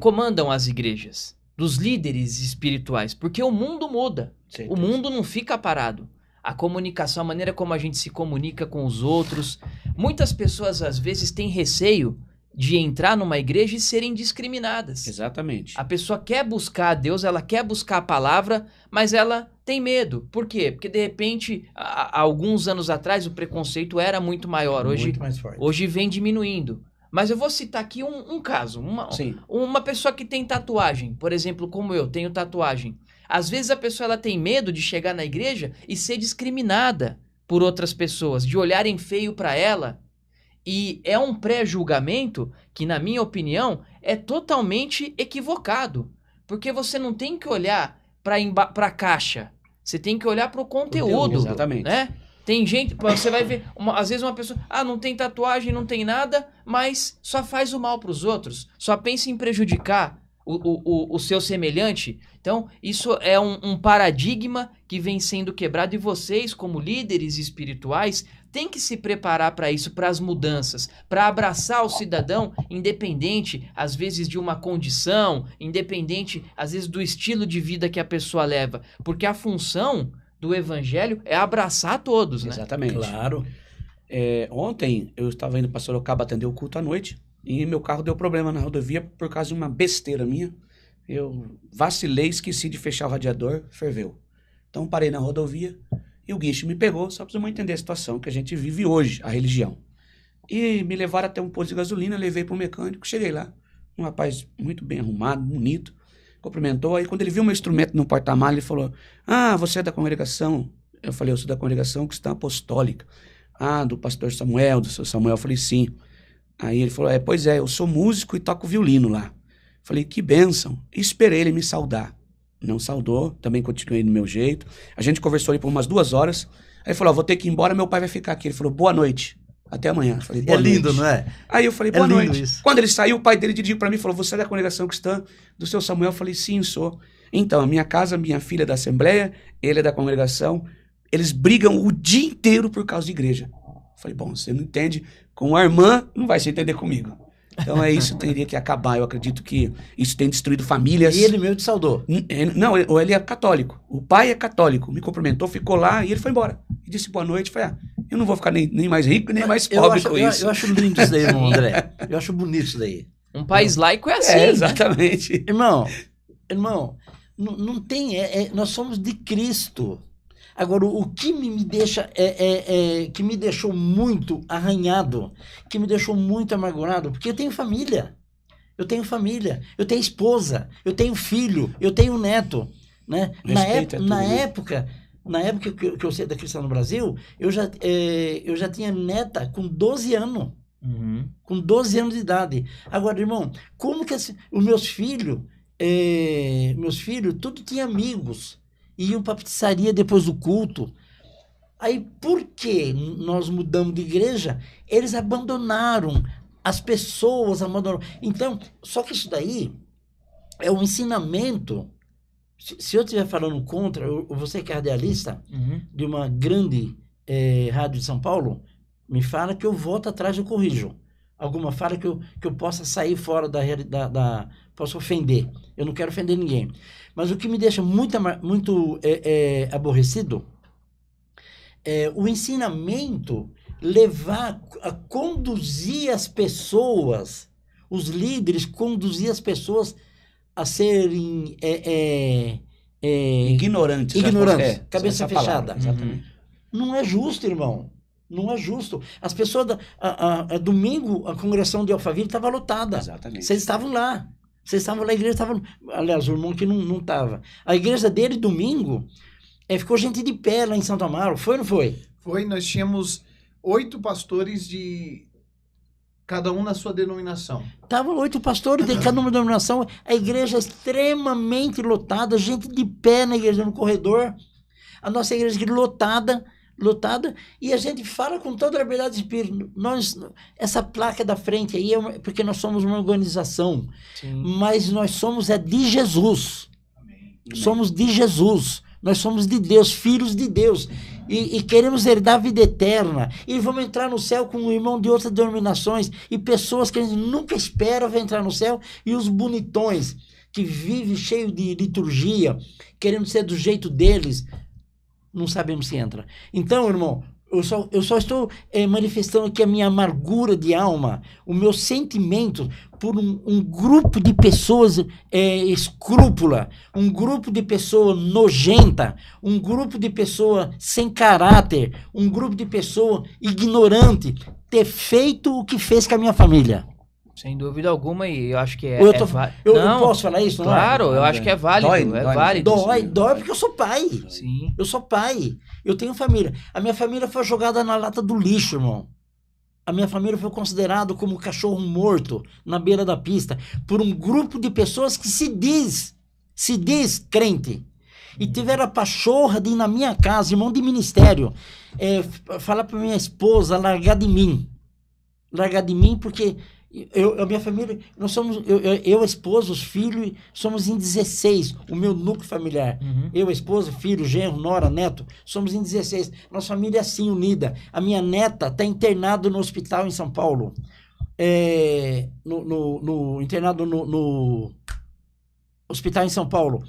Speaker 1: comandam as igrejas, dos líderes espirituais, porque o mundo muda, o mundo não fica parado. A comunicação, a maneira como a gente se comunica com os outros. Muitas pessoas, às vezes, têm receio de entrar numa igreja e serem discriminadas.
Speaker 3: Exatamente.
Speaker 1: A pessoa quer buscar a Deus, ela quer buscar a palavra, mas ela tem medo. Por quê? Porque, de repente, há alguns anos atrás, o preconceito era muito maior. Hoje,
Speaker 2: muito mais forte.
Speaker 1: Hoje vem diminuindo. Mas eu vou citar aqui um caso. Uma pessoa que tem tatuagem, por exemplo, como eu tenho tatuagem. Às vezes a pessoa ela tem medo de chegar na igreja e ser discriminada por outras pessoas, de olharem feio para ela. E é um pré-julgamento que, na minha opinião, é totalmente equivocado. Porque você não tem que olhar para a caixa, você tem que olhar para o conteúdo.
Speaker 3: Exatamente.
Speaker 1: Né? Tem gente, você vai ver, às vezes uma pessoa, não tem tatuagem, não tem nada, mas só faz o mal para os outros, só pensa em prejudicar o seu semelhante. Então, isso é um paradigma que vem sendo quebrado e vocês, como líderes espirituais, têm que se preparar para isso, para as mudanças, para abraçar o cidadão, independente, às vezes, de uma condição, independente, às vezes, do estilo de vida que a pessoa leva. Porque a função do evangelho é abraçar todos, né?
Speaker 3: Exatamente.
Speaker 2: Claro.
Speaker 3: Ontem, eu estava indo para Sorocaba atender o culto à noite, e meu carro deu problema na rodovia por causa de uma besteira minha. Eu vacilei, esqueci de fechar o radiador, ferveu. Então parei na rodovia e o guincho me pegou, só precisamos entender a situação que a gente vive hoje, a religião. E me levaram até um posto de gasolina, levei para o mecânico, cheguei lá, um rapaz muito bem arrumado, bonito, cumprimentou, aí quando ele viu meu instrumento no porta-malas, ele falou, você é da congregação? Eu falei, eu sou da congregação cristã apostólica. Do pastor Samuel, do seu Samuel. Eu falei, sim. Aí ele falou, pois é, eu sou músico e toco violino lá. Falei, que bênção. E esperei ele me saudar. Não saudou, também continuei do meu jeito. A gente conversou ali por umas 2 horas. Aí ele falou, vou ter que ir embora, meu pai vai ficar aqui. Ele falou, boa noite. Até amanhã. Eu falei, boa noite.
Speaker 2: Lindo, não é?
Speaker 3: Aí eu falei, boa noite.
Speaker 2: Isso.
Speaker 3: Quando ele saiu, o pai dele dirigiu para mim e falou, você é da congregação cristã do seu Samuel? Eu falei, sim, sou. Então, a minha casa, minha filha é da Assembleia, ele é da congregação. Eles brigam o dia inteiro por causa de igreja. Eu falei, bom, você não entende com a irmã, não vai se entender comigo. Então isso teria que acabar. Eu acredito que isso tem destruído famílias.
Speaker 2: E ele mesmo te saudou?
Speaker 3: Não, ele é católico. O pai é católico. Me cumprimentou, ficou lá e ele foi embora. E disse boa noite. Falei, eu não vou ficar nem mais rico, nem mais pobre com isso.
Speaker 2: Eu acho lindo isso daí, irmão André. Eu acho bonito isso daí.
Speaker 1: Um país laico é assim.
Speaker 3: Exatamente.
Speaker 2: Irmão, não tem... nós somos de Cristo. Agora, o que me deixa, que me deixou muito arranhado, que me deixou muito amargurado, porque eu tenho família, eu tenho esposa, eu tenho filho, eu tenho neto, né? Na época que eu saí da Cristã no Brasil, eu já tinha neta com 12 anos, com 12 anos de idade. Agora, irmão, como que os meus filhos meus filhos, tudo tinha amigos. Iam para a pizzaria depois do culto. Aí, por que nós mudamos de igreja? Eles abandonaram. As pessoas abandonaram. Então, só que isso daí é um ensinamento. Se eu estiver falando contra, você que é radialista de uma grande rádio de São Paulo, me fala que eu volto atrás e eu corrijo. Alguma fala que eu possa sair fora da posso ofender. Eu não quero ofender ninguém. Mas o que me deixa muito aborrecido é o ensinamento levar a conduzir as pessoas, os líderes conduzir as pessoas a serem
Speaker 3: ignorantes,
Speaker 2: cabeça fechada.
Speaker 3: Exatamente.
Speaker 2: Não é justo, irmão. Não é justo. As pessoas, domingo, a congregação de Alphaville estava lotada.
Speaker 3: Exatamente.
Speaker 2: Vocês estavam lá. A igreja estava... Aliás, o irmão que não estava. A igreja dele, domingo, ficou gente de pé lá em Santo Amaro. Foi ou não foi?
Speaker 4: Foi, nós tínhamos 8 pastores cada um na sua denominação.
Speaker 2: Estavam 8 pastores de cada uma denominação. A igreja extremamente lotada, gente de pé na igreja, no corredor. A nossa igreja lotada, e a gente fala com toda a liberdade de espírito. Essa placa da frente aí porque nós somos uma organização. Sim. Mas nós somos de Jesus. Amém. Somos de Jesus. Nós somos de Deus, filhos de Deus. E queremos herdar a vida eterna. E vamos entrar no céu com um irmão de outras denominações. E pessoas que a gente nunca espera vai entrar no céu. E os bonitões que vivem cheio de liturgia, querendo ser do jeito deles, não sabemos se entra. Então, irmão, eu só estou manifestando aqui a minha amargura de alma, o meu sentimento por um grupo de pessoas escrúpula, um grupo de pessoa nojenta, um grupo de pessoa sem caráter, um grupo de pessoa ignorante, ter feito o que fez com a minha família.
Speaker 1: Sem dúvida alguma, e eu acho que
Speaker 2: eu posso falar isso?
Speaker 1: Claro, eu acho que é válido.
Speaker 2: Dói porque eu sou pai.
Speaker 1: Sim.
Speaker 2: Eu sou pai. Eu tenho família. A minha família foi jogada na lata do lixo, irmão. A minha família foi considerada como cachorro morto na beira da pista por um grupo de pessoas que se diz crente. E tiveram a pachorra de ir na minha casa, irmão de ministério, falar para minha esposa largar de mim. Largar de mim porque... a minha família, nós somos, eu, a esposa, os filhos, somos em 16, o meu núcleo familiar. Eu, a esposa, filho, genro, nora, neto, somos em 16. Nossa família é assim, unida. A minha neta está internada no hospital em São Paulo. Internado no hospital em São Paulo.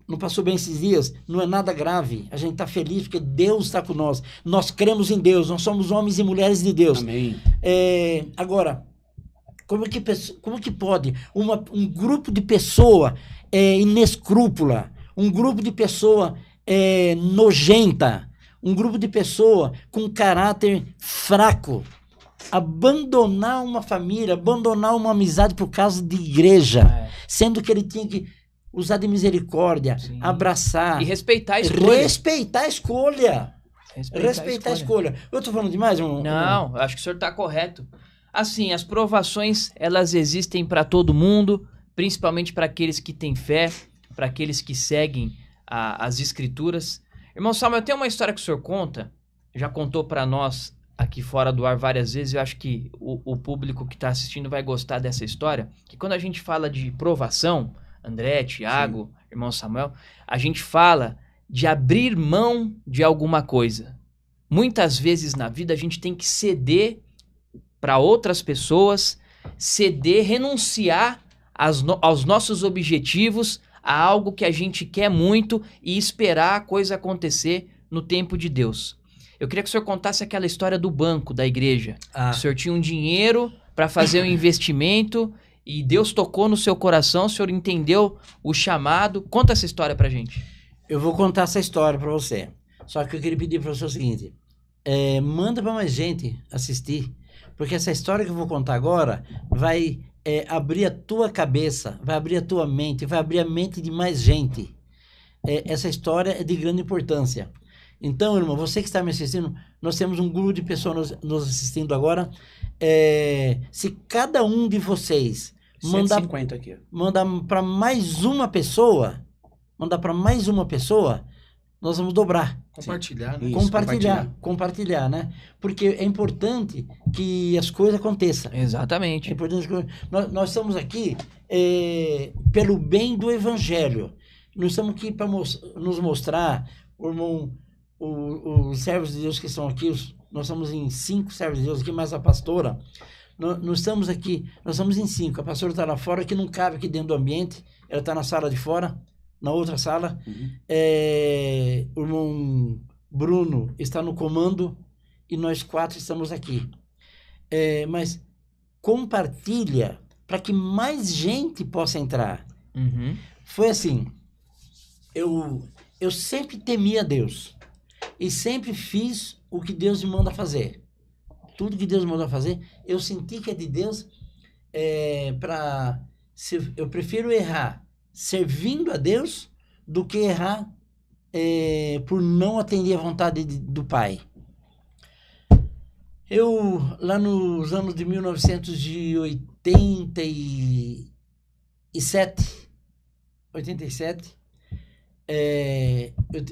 Speaker 2: Não passou bem esses dias, não é nada grave. A gente está feliz porque Deus está com nós. Nós cremos em Deus, nós somos homens e mulheres de Deus.
Speaker 3: Amém.
Speaker 2: Agora, como que pode um grupo de pessoa inescrúpula, um grupo de pessoa nojenta, um grupo de pessoa com caráter fraco, abandonar uma família, abandonar uma amizade por causa de igreja, sendo que ele tinha que usar de misericórdia, sim, abraçar.
Speaker 1: E respeitar a escolha.
Speaker 2: Respeitar a escolha. Respeitar a escolha. Eu tô falando demais?
Speaker 1: Não, acho que o senhor tá correto. Assim, as provações, elas existem para todo mundo, principalmente para aqueles que têm fé, para aqueles que seguem as escrituras. Irmão Samuel, tem uma história que o senhor conta, já contou para nós aqui fora do ar várias vezes, eu acho que o público que tá assistindo vai gostar dessa história, que quando a gente fala de provação, André, Tiago, sim, irmão Samuel, a gente fala de abrir mão de alguma coisa. Muitas vezes na vida a gente tem que ceder para outras pessoas, renunciar aos nossos objetivos, a algo que a gente quer muito e esperar a coisa acontecer no tempo de Deus. Eu queria que o senhor contasse aquela história do banco da igreja. O senhor tinha um dinheiro para fazer um investimento e Deus tocou no seu coração, o senhor entendeu o chamado. Conta essa história pra gente.
Speaker 2: Eu vou contar essa história pra você. Só que eu queria pedir para você o seguinte. Manda pra mais gente assistir. Porque essa história que eu vou contar agora vai abrir a tua cabeça, vai abrir a tua mente, vai abrir a mente de mais gente. Essa história é de grande importância. Então, irmão, você que está me assistindo, nós temos um grupo de pessoas nos assistindo agora. Se cada um de vocês mandar
Speaker 3: 150 aqui.
Speaker 2: mandar para mais uma pessoa, nós vamos dobrar.
Speaker 4: Compartilhar, né?
Speaker 3: Isso,
Speaker 2: Compartilhar, né? Porque é importante que as coisas aconteçam. É
Speaker 1: Exatamente.
Speaker 2: importante que nós estamos aqui pelo bem do Evangelho. Nós estamos aqui para nos mostrar, o irmão, os servos de Deus que estão aqui, nós estamos em 5 servos de Deus aqui, mais a pastora. Nós estamos aqui, nós estamos em 5. A pastora está lá fora, que não cabe aqui dentro do ambiente. Ela está na sala de fora, na outra sala. O irmão Bruno está no comando e nós 4 estamos aqui. Mas compartilha para que mais gente possa entrar.
Speaker 1: Uhum.
Speaker 2: Foi assim, eu sempre temia Deus e sempre fiz o que Deus me manda fazer. Tudo que Deus me manda fazer, eu senti que é de Deus. Eu prefiro errar servindo a Deus do que errar por não atender a vontade do Pai. Eu, lá nos anos de 1987,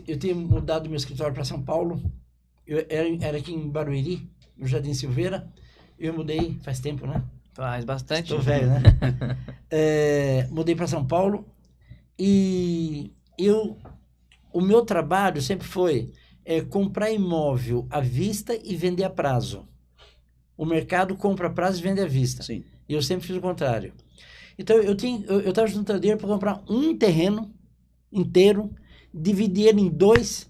Speaker 2: eu tinha mudado meu escritório para São Paulo. Eu era aqui em Barueri, no Jardim Silveira. Eu mudei faz tempo, né?
Speaker 1: Faz bastante.
Speaker 2: Estou velho, né? Mudei para São Paulo e o meu trabalho sempre foi comprar imóvel à vista e vender a prazo. O mercado compra a prazo e vende à vista.
Speaker 3: Sim.
Speaker 2: E eu sempre fiz o contrário. Então, eu estava juntando dinheiro para comprar um terreno inteiro, dividir ele em dois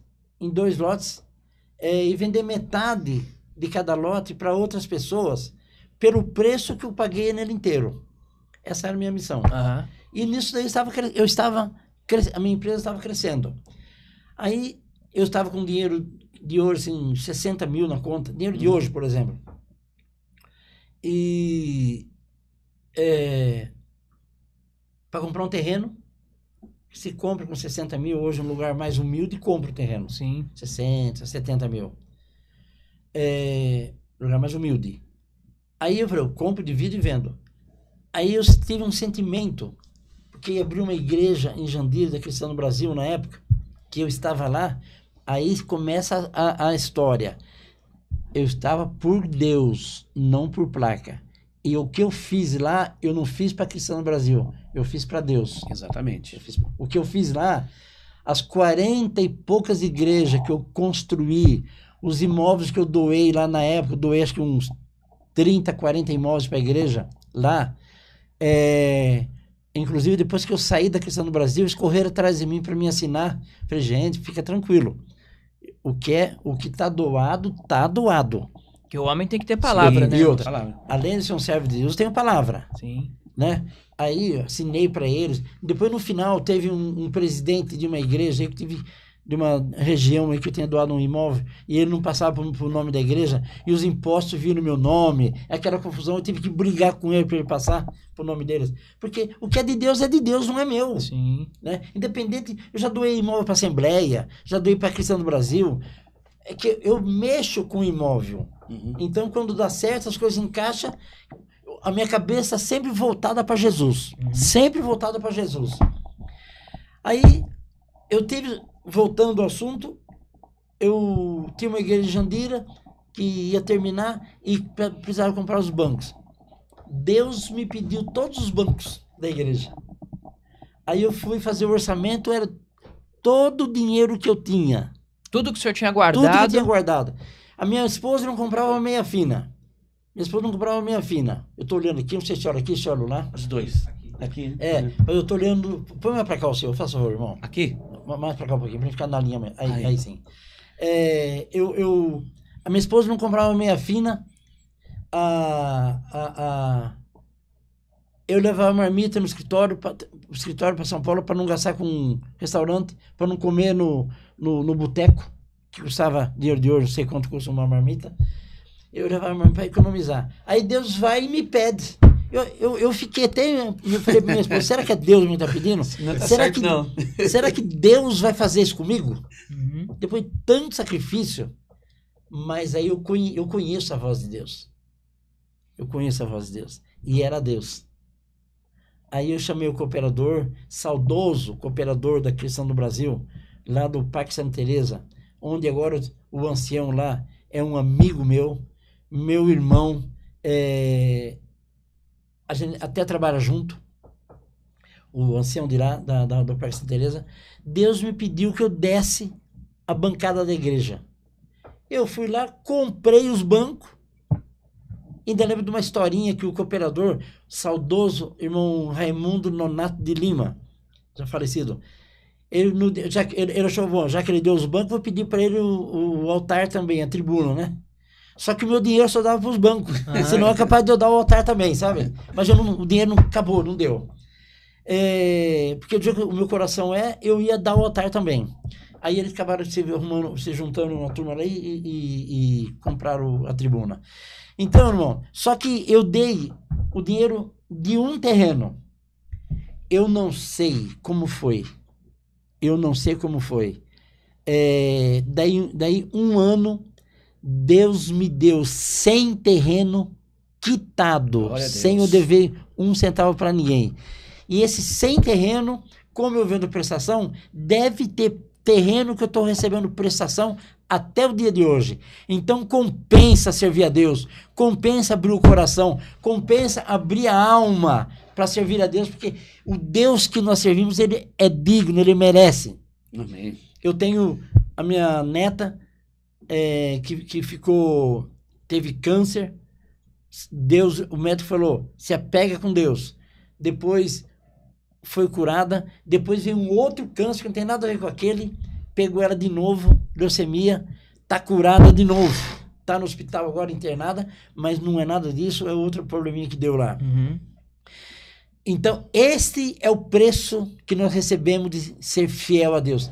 Speaker 2: lotes e vender metade de cada lote para outras pessoas pelo preço que eu paguei nele inteiro. Essa era a minha missão.
Speaker 1: Uhum.
Speaker 2: E nisso daí a minha empresa estava crescendo. Aí eu estava com dinheiro de hoje, assim, 60 mil na conta, dinheiro de hoje, por exemplo. E para comprar um terreno, se compra com 60 mil, hoje um lugar mais humilde, compra o terreno.
Speaker 1: Sim.
Speaker 2: 60, 70 mil. Lugar mais humilde. Aí eu falei, eu compro, divido e vendo. Aí eu tive um sentimento, porque abri uma igreja em Jandira, da Cristã no Brasil, na época, que eu estava lá. Aí começa a história. Eu estava por Deus, não por placa. E o que eu fiz lá, eu não fiz para Cristã no Brasil, eu fiz para Deus.
Speaker 3: Exatamente.
Speaker 2: O que eu fiz lá, as 40 e poucas igrejas que eu construí, os imóveis que eu doei lá na época, eu doei acho que uns 30, 40 imóveis para a igreja lá. Inclusive, depois que eu saí da Cristã no Brasil, eles correram atrás de mim para me assinar. Falei, gente, fica tranquilo. O que está doado, está doado.
Speaker 1: Que o homem tem que ter palavra, né?
Speaker 2: E outra,
Speaker 3: Palavra.
Speaker 2: além de ser um servo de Deus, tem palavra.
Speaker 1: Sim.
Speaker 2: Né? Aí eu assinei para eles. Depois, no final, teve um presidente de uma igreja aí que tive, de uma região aí que eu tinha doado um imóvel, e ele não passava por nome da igreja, e os impostos viram meu nome, aquela confusão, eu tive que brigar com ele para ele passar por nome deles. Porque o que é de Deus, não é meu.
Speaker 1: Sim.
Speaker 2: Né? Independente, eu já doei imóvel para Assembleia, já doei para Cristã do Brasil. É que eu mexo com imóvel. Então, quando dá certo, as coisas encaixam, a minha cabeça sempre voltada para Jesus. Sempre voltada para Jesus. Aí, voltando ao assunto, eu tinha uma igreja de Jandira que ia terminar e precisava comprar os bancos. Deus me pediu todos os bancos da igreja. Aí eu fui fazer o orçamento, era todo o dinheiro que eu tinha.
Speaker 1: Tudo que o senhor tinha guardado.
Speaker 2: Tudo que eu tinha guardado. A minha esposa não comprava meia fina. Eu tô olhando aqui, não sei se olha aqui, se olha lá.
Speaker 3: Os dois. Aqui.
Speaker 2: Mas eu tô olhando. Põe mais pra cá o seu, faça favor, irmão.
Speaker 3: Aqui?
Speaker 2: Mais pra cá um pouquinho, pra gente ficar na linha mesmo. Aí sim. A minha esposa não comprava meia fina. Eu levava a marmita no escritório para São Paulo para não gastar com um restaurante, para não comer no boteco, que custava dinheiro de hoje, não sei quanto custa uma marmita. Eu levava a marmita para economizar. Aí Deus vai e me pede. Eu fiquei até... Eu falei para minha esposa, será que é Deus que me está pedindo?
Speaker 3: Não tá certo, não.
Speaker 2: Será que Deus vai fazer isso comigo?
Speaker 1: Uhum.
Speaker 2: Depois de tanto sacrifício, mas aí eu conheço a voz de Deus. Eu conheço a voz de Deus. E era Deus. Aí eu chamei o cooperador, saudoso cooperador da Cristã do Brasil, lá do Parque Santa Teresa, onde agora o ancião lá é um amigo meu irmão, a gente até trabalha junto, o ancião de lá, do Parque Santa Teresa. Deus me pediu que eu desse a bancada da igreja. Eu fui lá, comprei os bancos. Ainda lembro de uma historinha que o cooperador, saudoso irmão Raimundo Nonato de Lima, já falecido, ele achou bom, já que ele deu os bancos, vou pedir para ele o altar também, a tribuna, né? Só que o meu dinheiro só dava para os bancos, senão é capaz de eu dar o altar também, sabe? Mas o dinheiro não acabou, não deu. Porque o dia que o meu coração eu ia dar o altar também. Aí eles acabaram se juntando uma turma lá e compraram a tribuna. Então, irmão, só que eu dei o dinheiro de um terreno. Eu não sei como foi. Daí um ano, Deus me deu 100 terreno quitado, sem eu dever um centavo para ninguém. E esse 100 terreno, como eu vendo prestação, deve ter terreno que eu estou recebendo prestação até o dia de hoje. Então compensa servir a Deus, compensa abrir o coração, compensa abrir a alma para servir a Deus, porque o Deus que nós servimos, ele é digno, ele merece.
Speaker 3: Amém.
Speaker 2: Eu tenho a minha neta que teve câncer. Deus, o médico falou, se apega com Deus. Depois foi curada, depois veio um outro câncer que não tem nada a ver com aquele, pegou ela de novo, leucemia, tá curada de novo, tá no hospital agora internada, mas não é nada disso, é outro probleminha que deu lá.
Speaker 1: Uhum.
Speaker 2: Então, este é o preço que nós recebemos de ser fiel a Deus.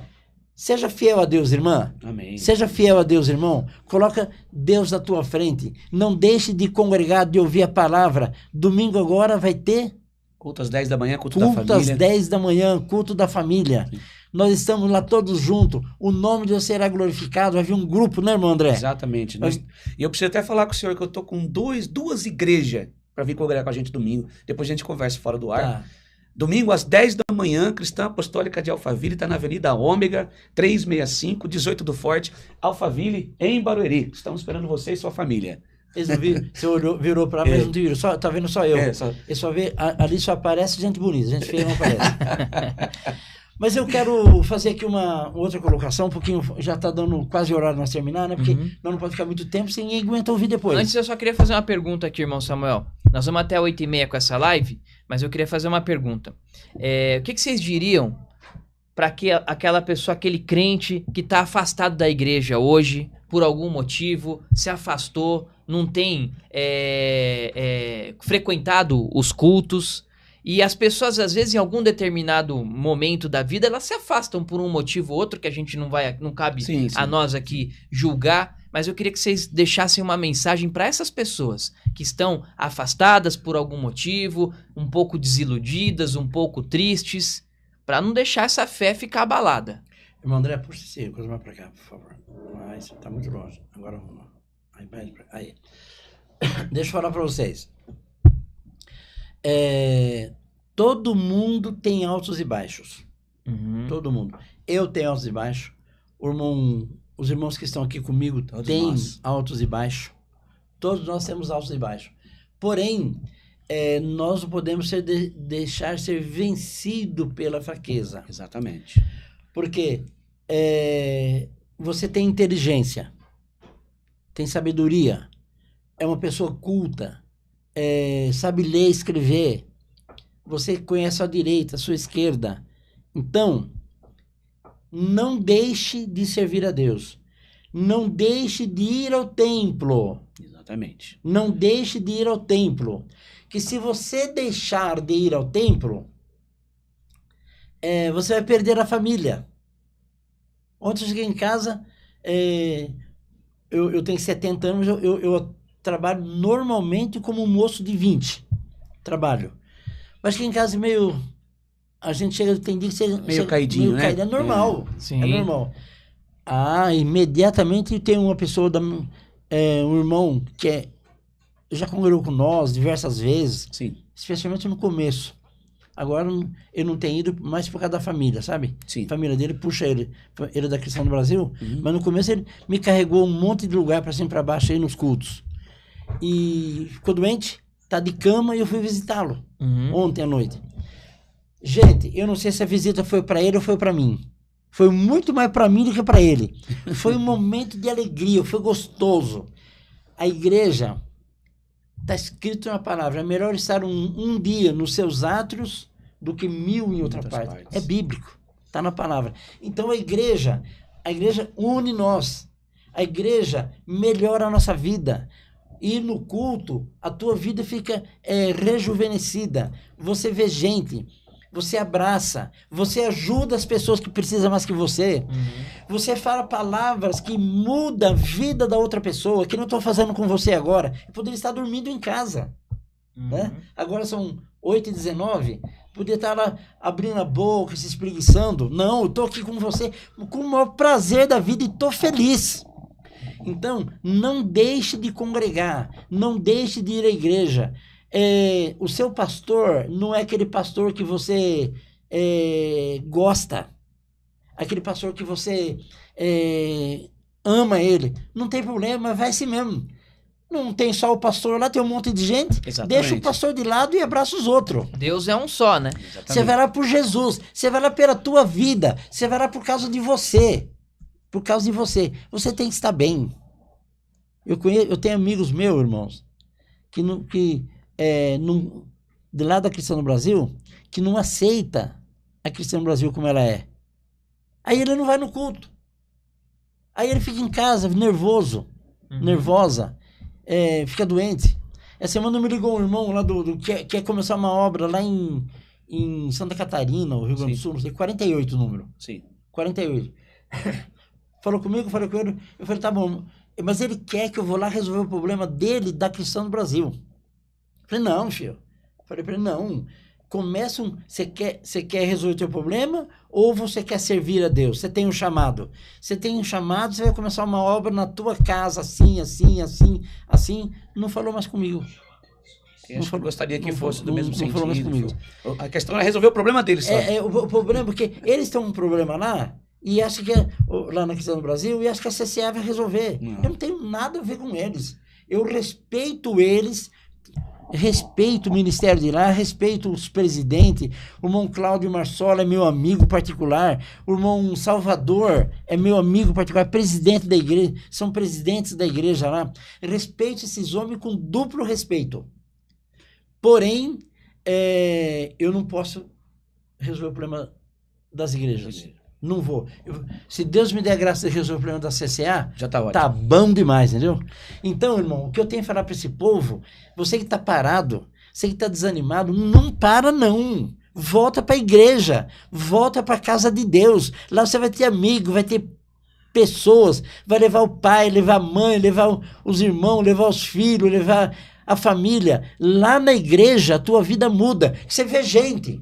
Speaker 2: Seja fiel a Deus, irmã.
Speaker 3: Amém.
Speaker 2: Seja fiel a Deus, irmão. Coloca Deus na tua frente. Não deixe de congregar, de ouvir a palavra. Domingo agora vai ter
Speaker 3: culto às 10 da manhã, culto da família.
Speaker 2: Culto às 10 da manhã, culto da família. Sim. Nós estamos lá todos juntos. O nome de Deus será glorificado. Vai vir um grupo, né, irmão André?
Speaker 3: Exatamente. E eu preciso até falar com o senhor que eu tô com duas igrejas para vir congregar com a gente domingo. Depois a gente conversa fora do ar. Tá. Domingo às 10 da manhã, Cristã Apostólica de Alphaville, está na Avenida Ômega, 365, 18 do Forte, Alphaville, em Barueri. Estamos esperando você e sua família.
Speaker 2: Eles não viram, você virou para mim, mas não te viram, tá vendo só eu. Ele só vê, ali só aparece gente bonita, gente feia não aparece. Mas eu quero fazer aqui uma outra colocação, um pouquinho, já está dando quase horário nós terminar, né? Porque nós não pode ficar muito tempo sem ninguém aguenta ouvir depois.
Speaker 1: Antes eu só queria fazer uma pergunta aqui, irmão Samuel. Nós vamos até 8h30 com essa live, mas eu queria fazer uma pergunta. O que vocês diriam para aquela pessoa, aquele crente que está afastado da igreja hoje, por algum motivo, se afastou, não tem frequentado os cultos, e as pessoas, às vezes, em algum determinado momento da vida, elas se afastam por um motivo ou outro, que a gente não cabe a nós aqui julgar, mas eu queria que vocês deixassem uma mensagem para essas pessoas que estão afastadas por algum motivo, um pouco desiludidas, um pouco tristes, para não deixar essa fé ficar abalada.
Speaker 2: Irmão André, puxa esse coisa mais para cá, por favor. Você tá muito longe. Agora, aí. Deixa eu falar para vocês. Todo mundo tem altos e baixos. Todo mundo. Eu tenho altos e baixos. Os irmãos que estão aqui comigo têm altos e baixos. Todos nós temos altos e baixos. Porém, nós não podemos deixar ser vencido pela fraqueza.
Speaker 3: Exatamente.
Speaker 2: Porque você tem inteligência, tem sabedoria, é uma pessoa culta, sabe ler e escrever, você conhece a direita, a sua esquerda. Então, não deixe de servir a Deus. Não deixe de ir ao templo.
Speaker 3: Exatamente.
Speaker 2: Não deixe de ir ao templo. Que se você deixar de ir ao templo, você vai perder a família. Ontem eu cheguei em casa, eu tenho 70 anos, eu trabalho normalmente como um moço de 20. Trabalho. Mas cheguei em casa a gente chega, tem dia que você...
Speaker 3: Meio caidinho, né?
Speaker 2: É normal.
Speaker 1: Sim.
Speaker 2: É normal. Imediatamente tem uma pessoa, um irmão que já congregou com nós diversas vezes.
Speaker 3: Sim.
Speaker 2: Especialmente no começo. Agora ele não tem ido mais por causa da família, sabe?
Speaker 3: Sim.
Speaker 2: A família dele puxa ele. Ele é da Cristão do Brasil, mas no começo ele me carregou um monte de lugar para cima e para baixo aí nos cultos. E ficou doente, tá de cama e eu fui visitá-lo ontem à noite. Gente, eu não sei se a visita foi para ele ou foi para mim. Foi muito mais para mim do que para ele. Foi um momento de alegria, foi gostoso. A igreja, está escrito na palavra, é melhor estar um dia nos seus átrios do que 1000 em outra parte. É bíblico, está na palavra. Então a igreja une nós. A igreja melhora a nossa vida. E no culto, a tua vida fica rejuvenescida. Você vê gente, você abraça, você ajuda as pessoas que precisam mais que você. Você fala palavras que mudam a vida da outra pessoa, que não estou fazendo com você agora. Eu poderia estar dormindo em casa. Né? Agora são 8h19, podia estar lá abrindo a boca, se espreguiçando. Não, eu estou aqui com você com o maior prazer da vida e estou feliz. Então, não deixe de congregar, não deixe de ir à igreja. O seu pastor não é aquele pastor que você gosta, aquele pastor que você ama ele. Não tem problema, vai assim mesmo. Não tem só o pastor lá, tem um monte de gente.
Speaker 3: Exatamente.
Speaker 2: Deixa o pastor de lado e abraça os outros.
Speaker 1: Deus é um só, né?
Speaker 2: Você vai lá por Jesus, você vai lá pela tua vida, você vai lá por causa de você. Por causa de você. Você tem que estar bem. Eu tenho amigos meus, irmãos, de lá da Cristã do Brasil, que não aceita a Cristã do Brasil como ela é. Aí ele não vai no culto. Aí ele fica em casa, nervoso, nervosa, fica doente. Essa semana me ligou um irmão lá que quer começar uma obra lá em Santa Catarina, o Rio Grande do Sul, não sei, 48 o número.
Speaker 3: Sim.
Speaker 2: 48. Falou comigo, falei com ele, eu falei, tá bom, mas ele quer que eu vou lá resolver o problema dele, da Cristã do Brasil. Falei, não, filho. Falei para ele, não. Você quer resolver o teu problema ou você quer servir a Deus? Você tem um chamado. Você tem um chamado, você vai começar uma obra na tua casa, assim, assim, assim, assim. Não falou mais comigo.
Speaker 3: Eu gostaria que fosse do mesmo sentido.
Speaker 2: Não falou mais comigo.
Speaker 3: A questão é resolver o problema deles só.
Speaker 2: O problema é porque eles têm um problema lá e acham que lá na Cristã do Brasil e acham que a CCA vai resolver. Eu não tenho nada a ver com eles. Eu respeito eles, respeito o ministério de lá, respeito os presidentes. O irmão Cláudio Marsola é meu amigo particular. O irmão Salvador é meu amigo particular, presidente da igreja, são presidentes da igreja lá. Respeito esses homens com duplo respeito. Porém, eu não posso resolver o problema das igrejas. Não vou. Se Deus me der a graça de resolver o problema da CCA,
Speaker 3: já tá ótimo.
Speaker 2: Tá bom demais, entendeu? Então, irmão, o que eu tenho a falar para esse povo, você que tá parado, você que tá desanimado, não para não. Volta para a igreja, volta para a casa de Deus. Lá você vai ter amigo, vai ter pessoas, vai levar o pai, levar a mãe, levar os irmãos, levar os filhos, levar a família. Lá na igreja a tua vida muda. Você vê gente.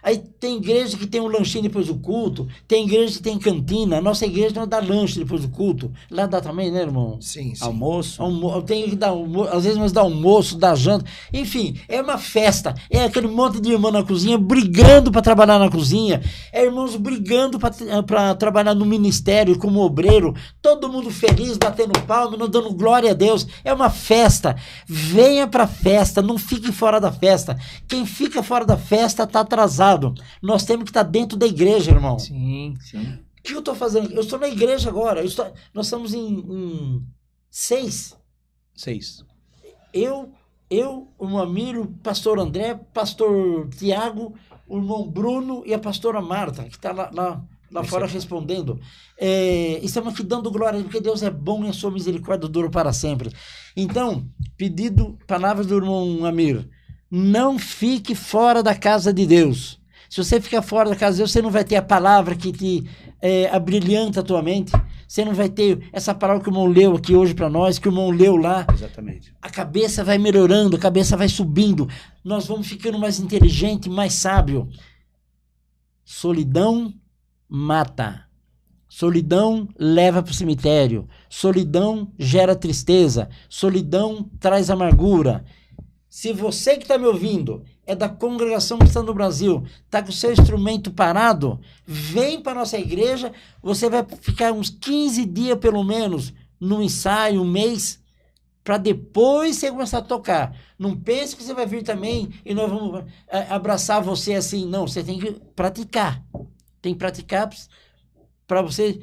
Speaker 2: Aí tem igreja que tem um lanchinho depois do culto, tem igreja que tem cantina. A nossa igreja não dá lanche depois do culto. Lá dá também, né, irmão?
Speaker 4: Sim.
Speaker 3: Almoço.
Speaker 2: Tem que dar almoço, às vezes nós dá almoço, dá janta. Enfim, é uma festa. É aquele monte de irmão na cozinha brigando para trabalhar na cozinha. É irmãos brigando para trabalhar no ministério como obreiro. Todo mundo feliz, batendo palma, dando glória a Deus. É uma festa. Venha para a festa, não fique fora da festa. Quem fica fora da festa está atrasado. Nós temos que estar dentro da igreja, irmão.
Speaker 1: Sim.
Speaker 2: O que eu estou fazendo? Eu estou na igreja agora. Nós estamos em 6.
Speaker 3: 6.
Speaker 2: Eu, o irmão Amílio, o pastor André, pastor Tiago, o irmão Bruno e a pastora Marta, que está lá fora respondendo. Estamos aqui dando glória, porque Deus é bom e a sua misericórdia dura para sempre. Então, palavras do irmão Amir, não fique fora da casa de Deus. Se você ficar fora da casa de Deus, você não vai ter a palavra que te abrilhanta a tua mente. Você não vai ter essa palavra que o irmão leu aqui hoje para nós, que o irmão leu lá.
Speaker 3: Exatamente.
Speaker 2: A cabeça vai melhorando, a cabeça vai subindo. Nós vamos ficando mais inteligente, mais sábio. Solidão mata. Solidão leva para o cemitério. Solidão gera tristeza. Solidão traz amargura. Se você que está me ouvindo é da Congregação Cristã do Brasil, está com o seu instrumento parado, vem para a nossa igreja, você vai ficar uns 15 dias pelo menos no ensaio, um mês, para depois você começar a tocar. Não pense que você vai vir também e nós vamos abraçar você assim. Não, você tem que praticar. Tem que praticar para você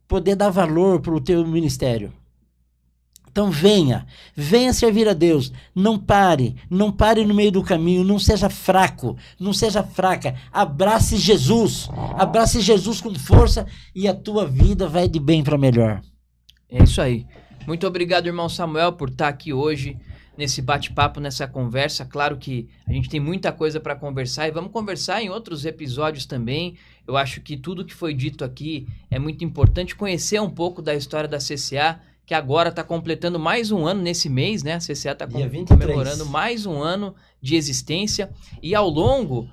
Speaker 2: poder dar valor para o teu ministério. Então venha servir a Deus. Não pare no meio do caminho, não seja fraco, não seja fraca. Abrace Jesus com força e a tua vida vai de bem para melhor.
Speaker 1: É isso aí. Muito obrigado, irmão Samuel, por estar aqui hoje nesse bate-papo, nessa conversa. Claro que a gente tem muita coisa para conversar e vamos conversar em outros episódios também. Eu acho que tudo que foi dito aqui é muito importante, conhecer um pouco da história da CCA, que agora está completando mais um ano nesse mês, né? A CCA está comemorando mais um ano de existência e ao longo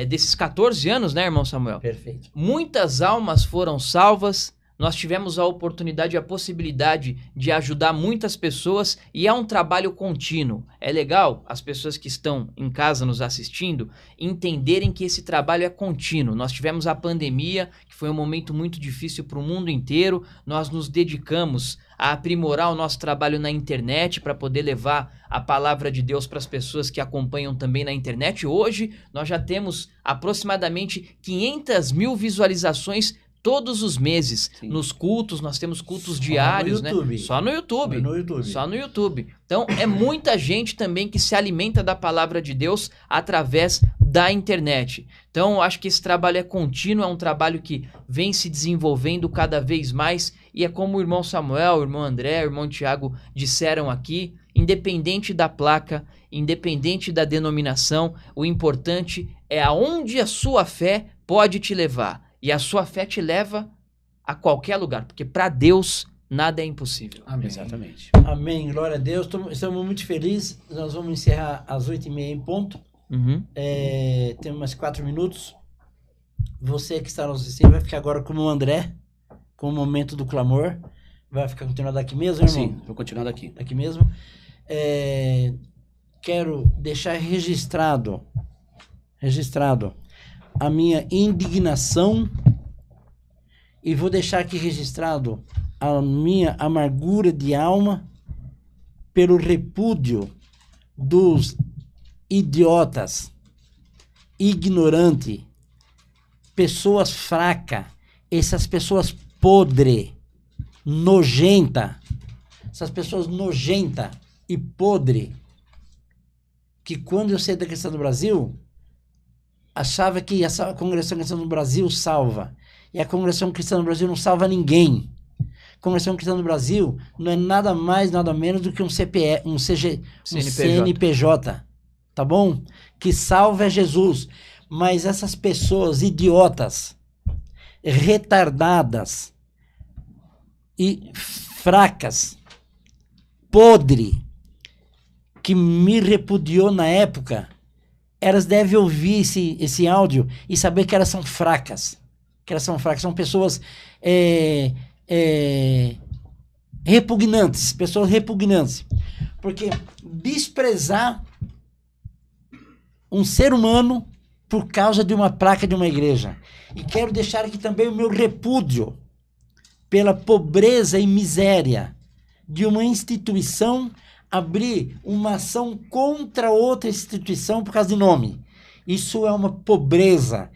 Speaker 1: desses 14 anos, né, irmão Samuel?
Speaker 2: Perfeito.
Speaker 1: Muitas almas foram salvas. Nós tivemos a oportunidade e a possibilidade de ajudar muitas pessoas e é um trabalho contínuo. É legal as pessoas que estão em casa nos assistindo entenderem que esse trabalho é contínuo. Nós tivemos a pandemia, que foi um momento muito difícil para o mundo inteiro. Nós nos dedicamos a aprimorar o nosso trabalho na internet para poder levar a palavra de Deus para as pessoas que acompanham também na internet. Hoje nós já temos aproximadamente 500 mil visualizações todos os meses. Sim. Nos cultos, nós temos cultos diários, né? Só no YouTube. Só no YouTube. Então, é muita gente também que se alimenta da palavra de Deus através da internet. Então, eu acho que esse trabalho é contínuo, é um trabalho que vem se desenvolvendo cada vez mais e é como o irmão Samuel, o irmão André, o irmão Tiago disseram aqui, independente da placa, independente da denominação, o importante é aonde a sua fé pode te levar. E a sua fé te leva a qualquer lugar, porque para Deus nada é impossível.
Speaker 3: Amém. Exatamente.
Speaker 2: Amém, glória a Deus. Estamos muito felizes. Nós vamos encerrar às 8h30 em ponto.
Speaker 1: Uhum.
Speaker 2: Temos mais 4 minutos. Você que está nos assistindo vai ficar agora como o André, com o momento do clamor. Vai ficar continuando daqui mesmo, irmão?
Speaker 3: Sim, vou continuar daqui.
Speaker 2: Daqui mesmo. Quero deixar registrado a minha indignação e vou deixar aqui registrado a minha amargura de alma pelo repúdio dos idiotas, ignorantes, pessoas fracas, essas pessoas podres, nojentas, essas pessoas nojentas e podres, que quando eu saí da Cristã do Brasil, achava que a Congregação Cristã do Brasil salva. E a Congregação Cristã do Brasil não salva ninguém. A Congregação Cristã do Brasil não é nada mais, nada menos do que um CNPJ. Tá bom? Que salva é Jesus. Mas essas pessoas idiotas, retardadas e fracas, podre, que me repudiou na época, elas devem ouvir esse áudio e saber que elas são fracas. São pessoas repugnantes. Pessoas repugnantes. Porque desprezar um ser humano por causa de uma placa de uma igreja. E quero deixar aqui também o meu repúdio pela pobreza e miséria de uma instituição abrir uma ação contra outra instituição por causa de nome. Isso é uma pobreza.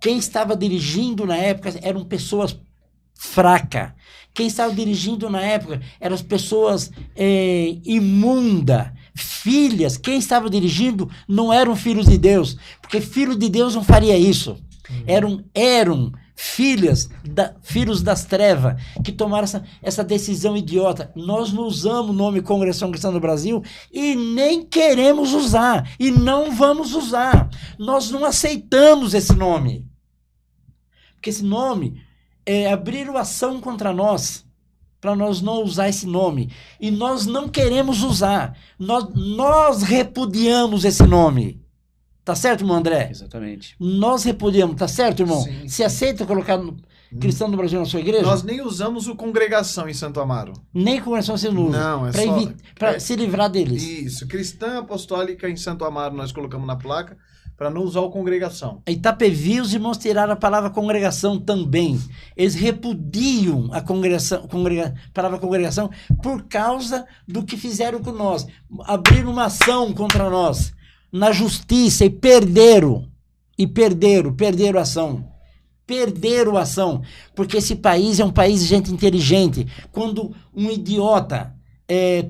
Speaker 2: Quem estava dirigindo na época eram pessoas fracas. Quem estava dirigindo na época eram as pessoas imundas, filhas. Quem estava dirigindo não eram filhos de Deus, porque filho de Deus não faria isso. Eram filhos das trevas, que tomaram essa decisão idiota. Nós não usamos o nome Congregação Cristã do Brasil e nem queremos usar, e não vamos usar. Nós não aceitamos esse nome. Porque esse nome abriram ação contra nós, para nós não usar esse nome. E nós não queremos usar. Nós repudiamos esse nome. Tá certo, irmão André?
Speaker 3: Exatamente.
Speaker 2: Nós repudiamos, tá certo, irmão?
Speaker 4: Sim.
Speaker 2: Se aceita colocar cristão do Brasil na sua igreja?
Speaker 4: Nós nem usamos o congregação em Santo Amaro.
Speaker 2: Nem congregação você não usa.
Speaker 4: Não, é
Speaker 2: para se livrar deles.
Speaker 4: Isso, cristã apostólica em Santo Amaro nós colocamos na placa para não usar o congregação.
Speaker 2: Em Itapevi, os irmãos tiraram a palavra congregação também. Eles repudiam a palavra congregação por causa do que fizeram com nós. Abriram uma ação contra nós na justiça e perderam a ação. Perderam a ação, porque esse país é um país de gente inteligente. Quando um idiota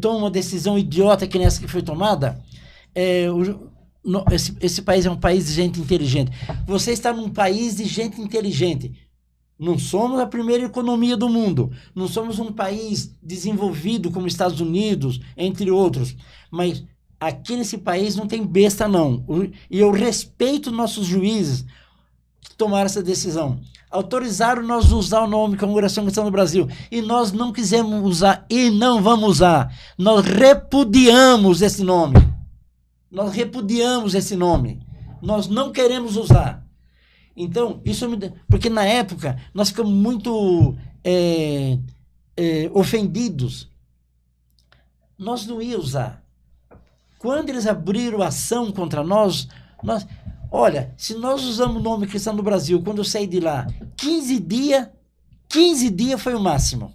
Speaker 2: toma uma decisão idiota que nessa que foi tomada, esse país é um país de gente inteligente. Você está num país de gente inteligente. Não somos a primeira economia do mundo. Não somos um país desenvolvido como Estados Unidos, entre outros. Mas aqui nesse país não tem besta, não. E eu respeito nossos juízes que tomaram essa decisão. Autorizaram nós usar o nome Congregação Cristã do Brasil. E nós não quisemos usar e não vamos usar. Nós repudiamos esse nome. Nós repudiamos esse nome. Nós não queremos usar. Então, isso porque na época nós ficamos muito ofendidos. Nós não íamos usar. Quando eles abriram ação contra nós, olha, se nós usamos o nome Cristão do Brasil, quando eu saí de lá, 15 dias foi o máximo.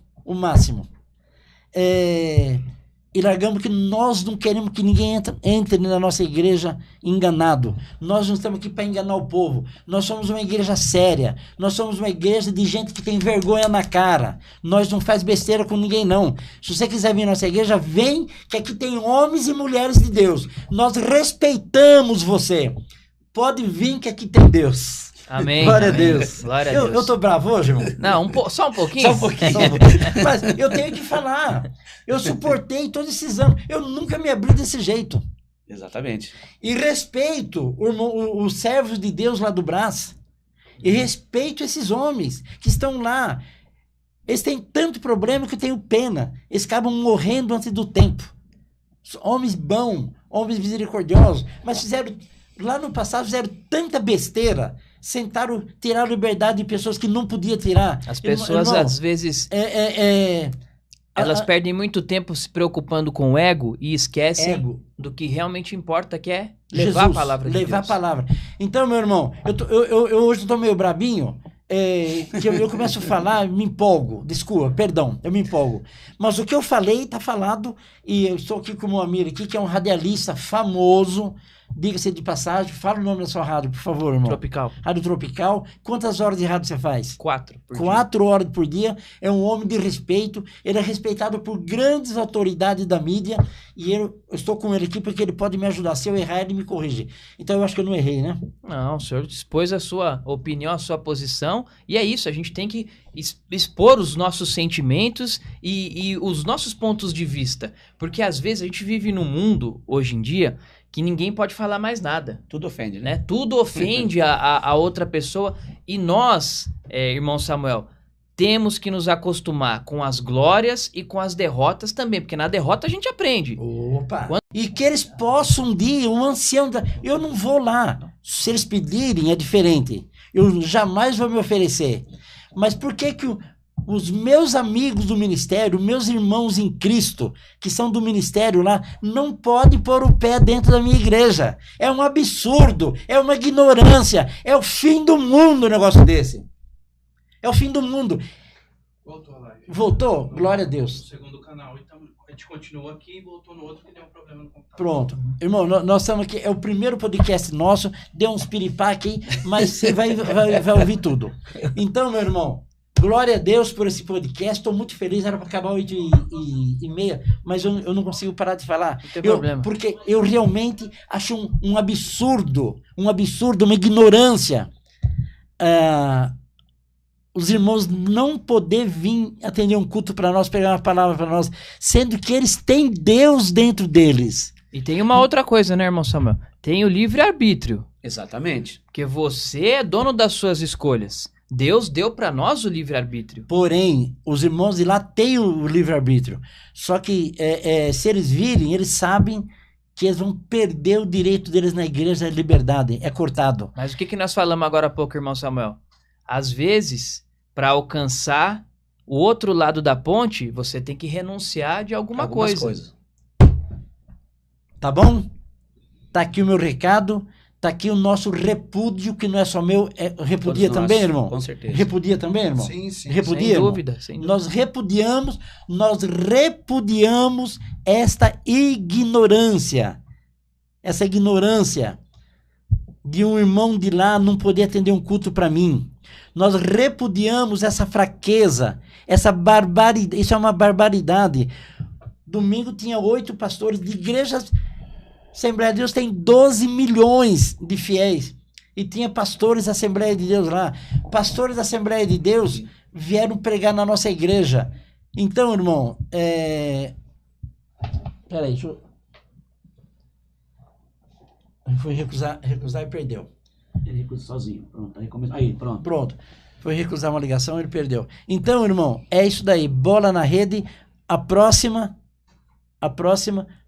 Speaker 2: E largamos que nós não queremos que ninguém entre na nossa igreja enganado. Nós não estamos aqui para enganar o povo. Nós somos uma igreja séria. Nós somos uma igreja de gente que tem vergonha na cara. Nós não faz besteira com ninguém, não. Se você quiser vir na nossa igreja, vem, que aqui tem homens e mulheres de Deus. Nós respeitamos você. Pode vir, que aqui tem Deus.
Speaker 1: Amém.
Speaker 2: Glória
Speaker 1: amém.
Speaker 2: a Deus.
Speaker 1: Glória a Deus.
Speaker 2: Eu tô bravo hoje, irmão?
Speaker 1: Não, só um pouquinho.
Speaker 2: Só um pouquinho. Mas eu tenho que falar. Eu suportei todos esses anos. Eu nunca me abri desse jeito.
Speaker 3: Exatamente.
Speaker 2: E respeito os servos de Deus lá do Brás. E respeito esses homens que estão lá. Eles têm tanto problema que eu tenho pena. Eles acabam morrendo antes do tempo. Homens bons, homens misericordiosos. Mas lá no passado fizeram tanta besteira. Tiraram liberdade de pessoas que não podiam tirar.
Speaker 1: As pessoas,
Speaker 2: irmão,
Speaker 1: às vezes, elas perdem muito tempo se preocupando com o ego e esquecem do que realmente importa, que é levar
Speaker 2: Jesus,
Speaker 1: a palavra de Deus.
Speaker 2: Levar a palavra. Então, meu irmão, eu hoje estou meio brabinho, que eu começo a falar, me empolgo. Desculpa, perdão, eu me empolgo. Mas o que eu falei está falado, e eu estou aqui com o meu amigo aqui, que é um radialista famoso. Diga-se de passagem, fala o nome da sua rádio, por favor, irmão.
Speaker 1: Tropical.
Speaker 2: Rádio Tropical. Quantas horas de rádio você faz?
Speaker 1: 4 por dia.
Speaker 2: 4 horas por dia. É um homem de respeito. Ele é respeitado por grandes autoridades da mídia. E eu estou com ele aqui porque ele pode me ajudar. Se eu errar, ele me corrige. Então eu acho que eu não errei, né?
Speaker 1: Não, o senhor expôs a sua opinião, a sua posição. E é isso, a gente tem que expor os nossos sentimentos e os nossos pontos de vista. Porque às vezes a gente vive num mundo, hoje em dia, que ninguém pode falar mais nada.
Speaker 3: Tudo ofende, né?
Speaker 1: Tudo ofende a outra pessoa. E nós, irmão Samuel, temos que nos acostumar com as glórias e com as derrotas também. Porque na derrota a gente aprende.
Speaker 2: Opa! E que eles possam um dia, um ancião... Eu não vou lá. Se eles pedirem, é diferente. Eu jamais vou me oferecer. Mas por que os meus amigos do ministério, meus irmãos em Cristo, que são do ministério lá, não podem pôr o pé dentro da minha igreja? É um absurdo, é uma ignorância, é o fim do mundo um negócio desse. É o fim do mundo.
Speaker 5: Voltou a live.
Speaker 2: Voltou? Glória a Deus.
Speaker 5: No segundo canal, então a gente continuou aqui e voltou no outro que deu um problema no computador.
Speaker 2: Pronto. Irmão, nós estamos aqui, é o primeiro podcast nosso, deu uns piripaque aí, mas você vai ouvir tudo. Então, meu irmão, glória a Deus por esse podcast. Estou muito feliz. Era para acabar 8h30, mas eu não consigo parar de falar.
Speaker 1: Não tem problema.
Speaker 2: Porque eu realmente acho um absurdo, uma ignorância. Os irmãos não poder vir atender um culto para nós, pegar uma palavra para nós, sendo que eles têm Deus dentro deles.
Speaker 1: E tem uma outra coisa, né, irmão Samuel? Tem o livre-arbítrio.
Speaker 3: Exatamente.
Speaker 1: Porque você é dono das suas escolhas. Deus deu para nós o livre-arbítrio.
Speaker 2: Porém, os irmãos de lá têm o livre-arbítrio. Só que se eles virem, eles sabem que eles vão perder o direito deles na igreja, a liberdade. É cortado.
Speaker 1: Mas o que nós falamos agora há pouco, irmão Samuel? Às vezes, para alcançar o outro lado da ponte, você tem que renunciar de algumas coisas.
Speaker 2: Tá bom? Tá aqui o meu recado, tá aqui o nosso repúdio, que não é só meu, repudia
Speaker 3: Todos
Speaker 2: também,
Speaker 3: nós,
Speaker 2: irmão?
Speaker 3: com certeza.
Speaker 2: Repudia também, irmão?
Speaker 4: Sim, sim.
Speaker 2: Repudia,
Speaker 1: Sem
Speaker 2: irmão?
Speaker 1: dúvida, sem dúvida.
Speaker 2: Nós repudiamos esta ignorância. Essa ignorância de um irmão de lá não poder atender um culto para mim. Nós repudiamos essa fraqueza, essa barbaridade. Isso é uma barbaridade. Domingo tinha 8 pastores de igrejas. Assembleia de Deus tem 12 milhões de fiéis. E tinha pastores da Assembleia de Deus lá. Pastores da Assembleia de Deus vieram pregar na nossa igreja. Então, irmão, peraí, deixa eu... Ele foi recusar e perdeu.
Speaker 3: Ele recusa sozinho. Pronto, aí pronto.
Speaker 2: Pronto. Foi recusar uma ligação, ele perdeu. Então, irmão, é isso daí. Bola na rede. A próxima,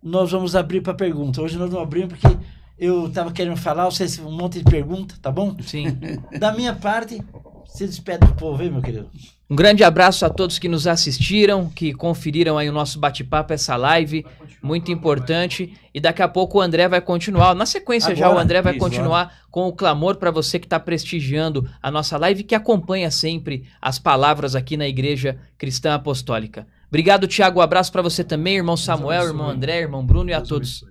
Speaker 2: nós vamos abrir para pergunta. Hoje nós não abrimos porque eu estava querendo falar, vocês um monte de pergunta, tá bom?
Speaker 1: Sim.
Speaker 2: Da minha parte, se despede do povo, hein, meu querido?
Speaker 1: Um grande abraço a todos que nos assistiram, que conferiram aí o nosso bate-papo, essa live, muito importante. E daqui a pouco o André vai continuar. Na sequência já o André vai continuar com o clamor para você que está prestigiando a nossa live, que acompanha sempre as palavras aqui na Igreja Cristã Apostólica. Obrigado, Tiago. Um abraço para você também, irmão Samuel, irmão André, irmão Bruno e a todos.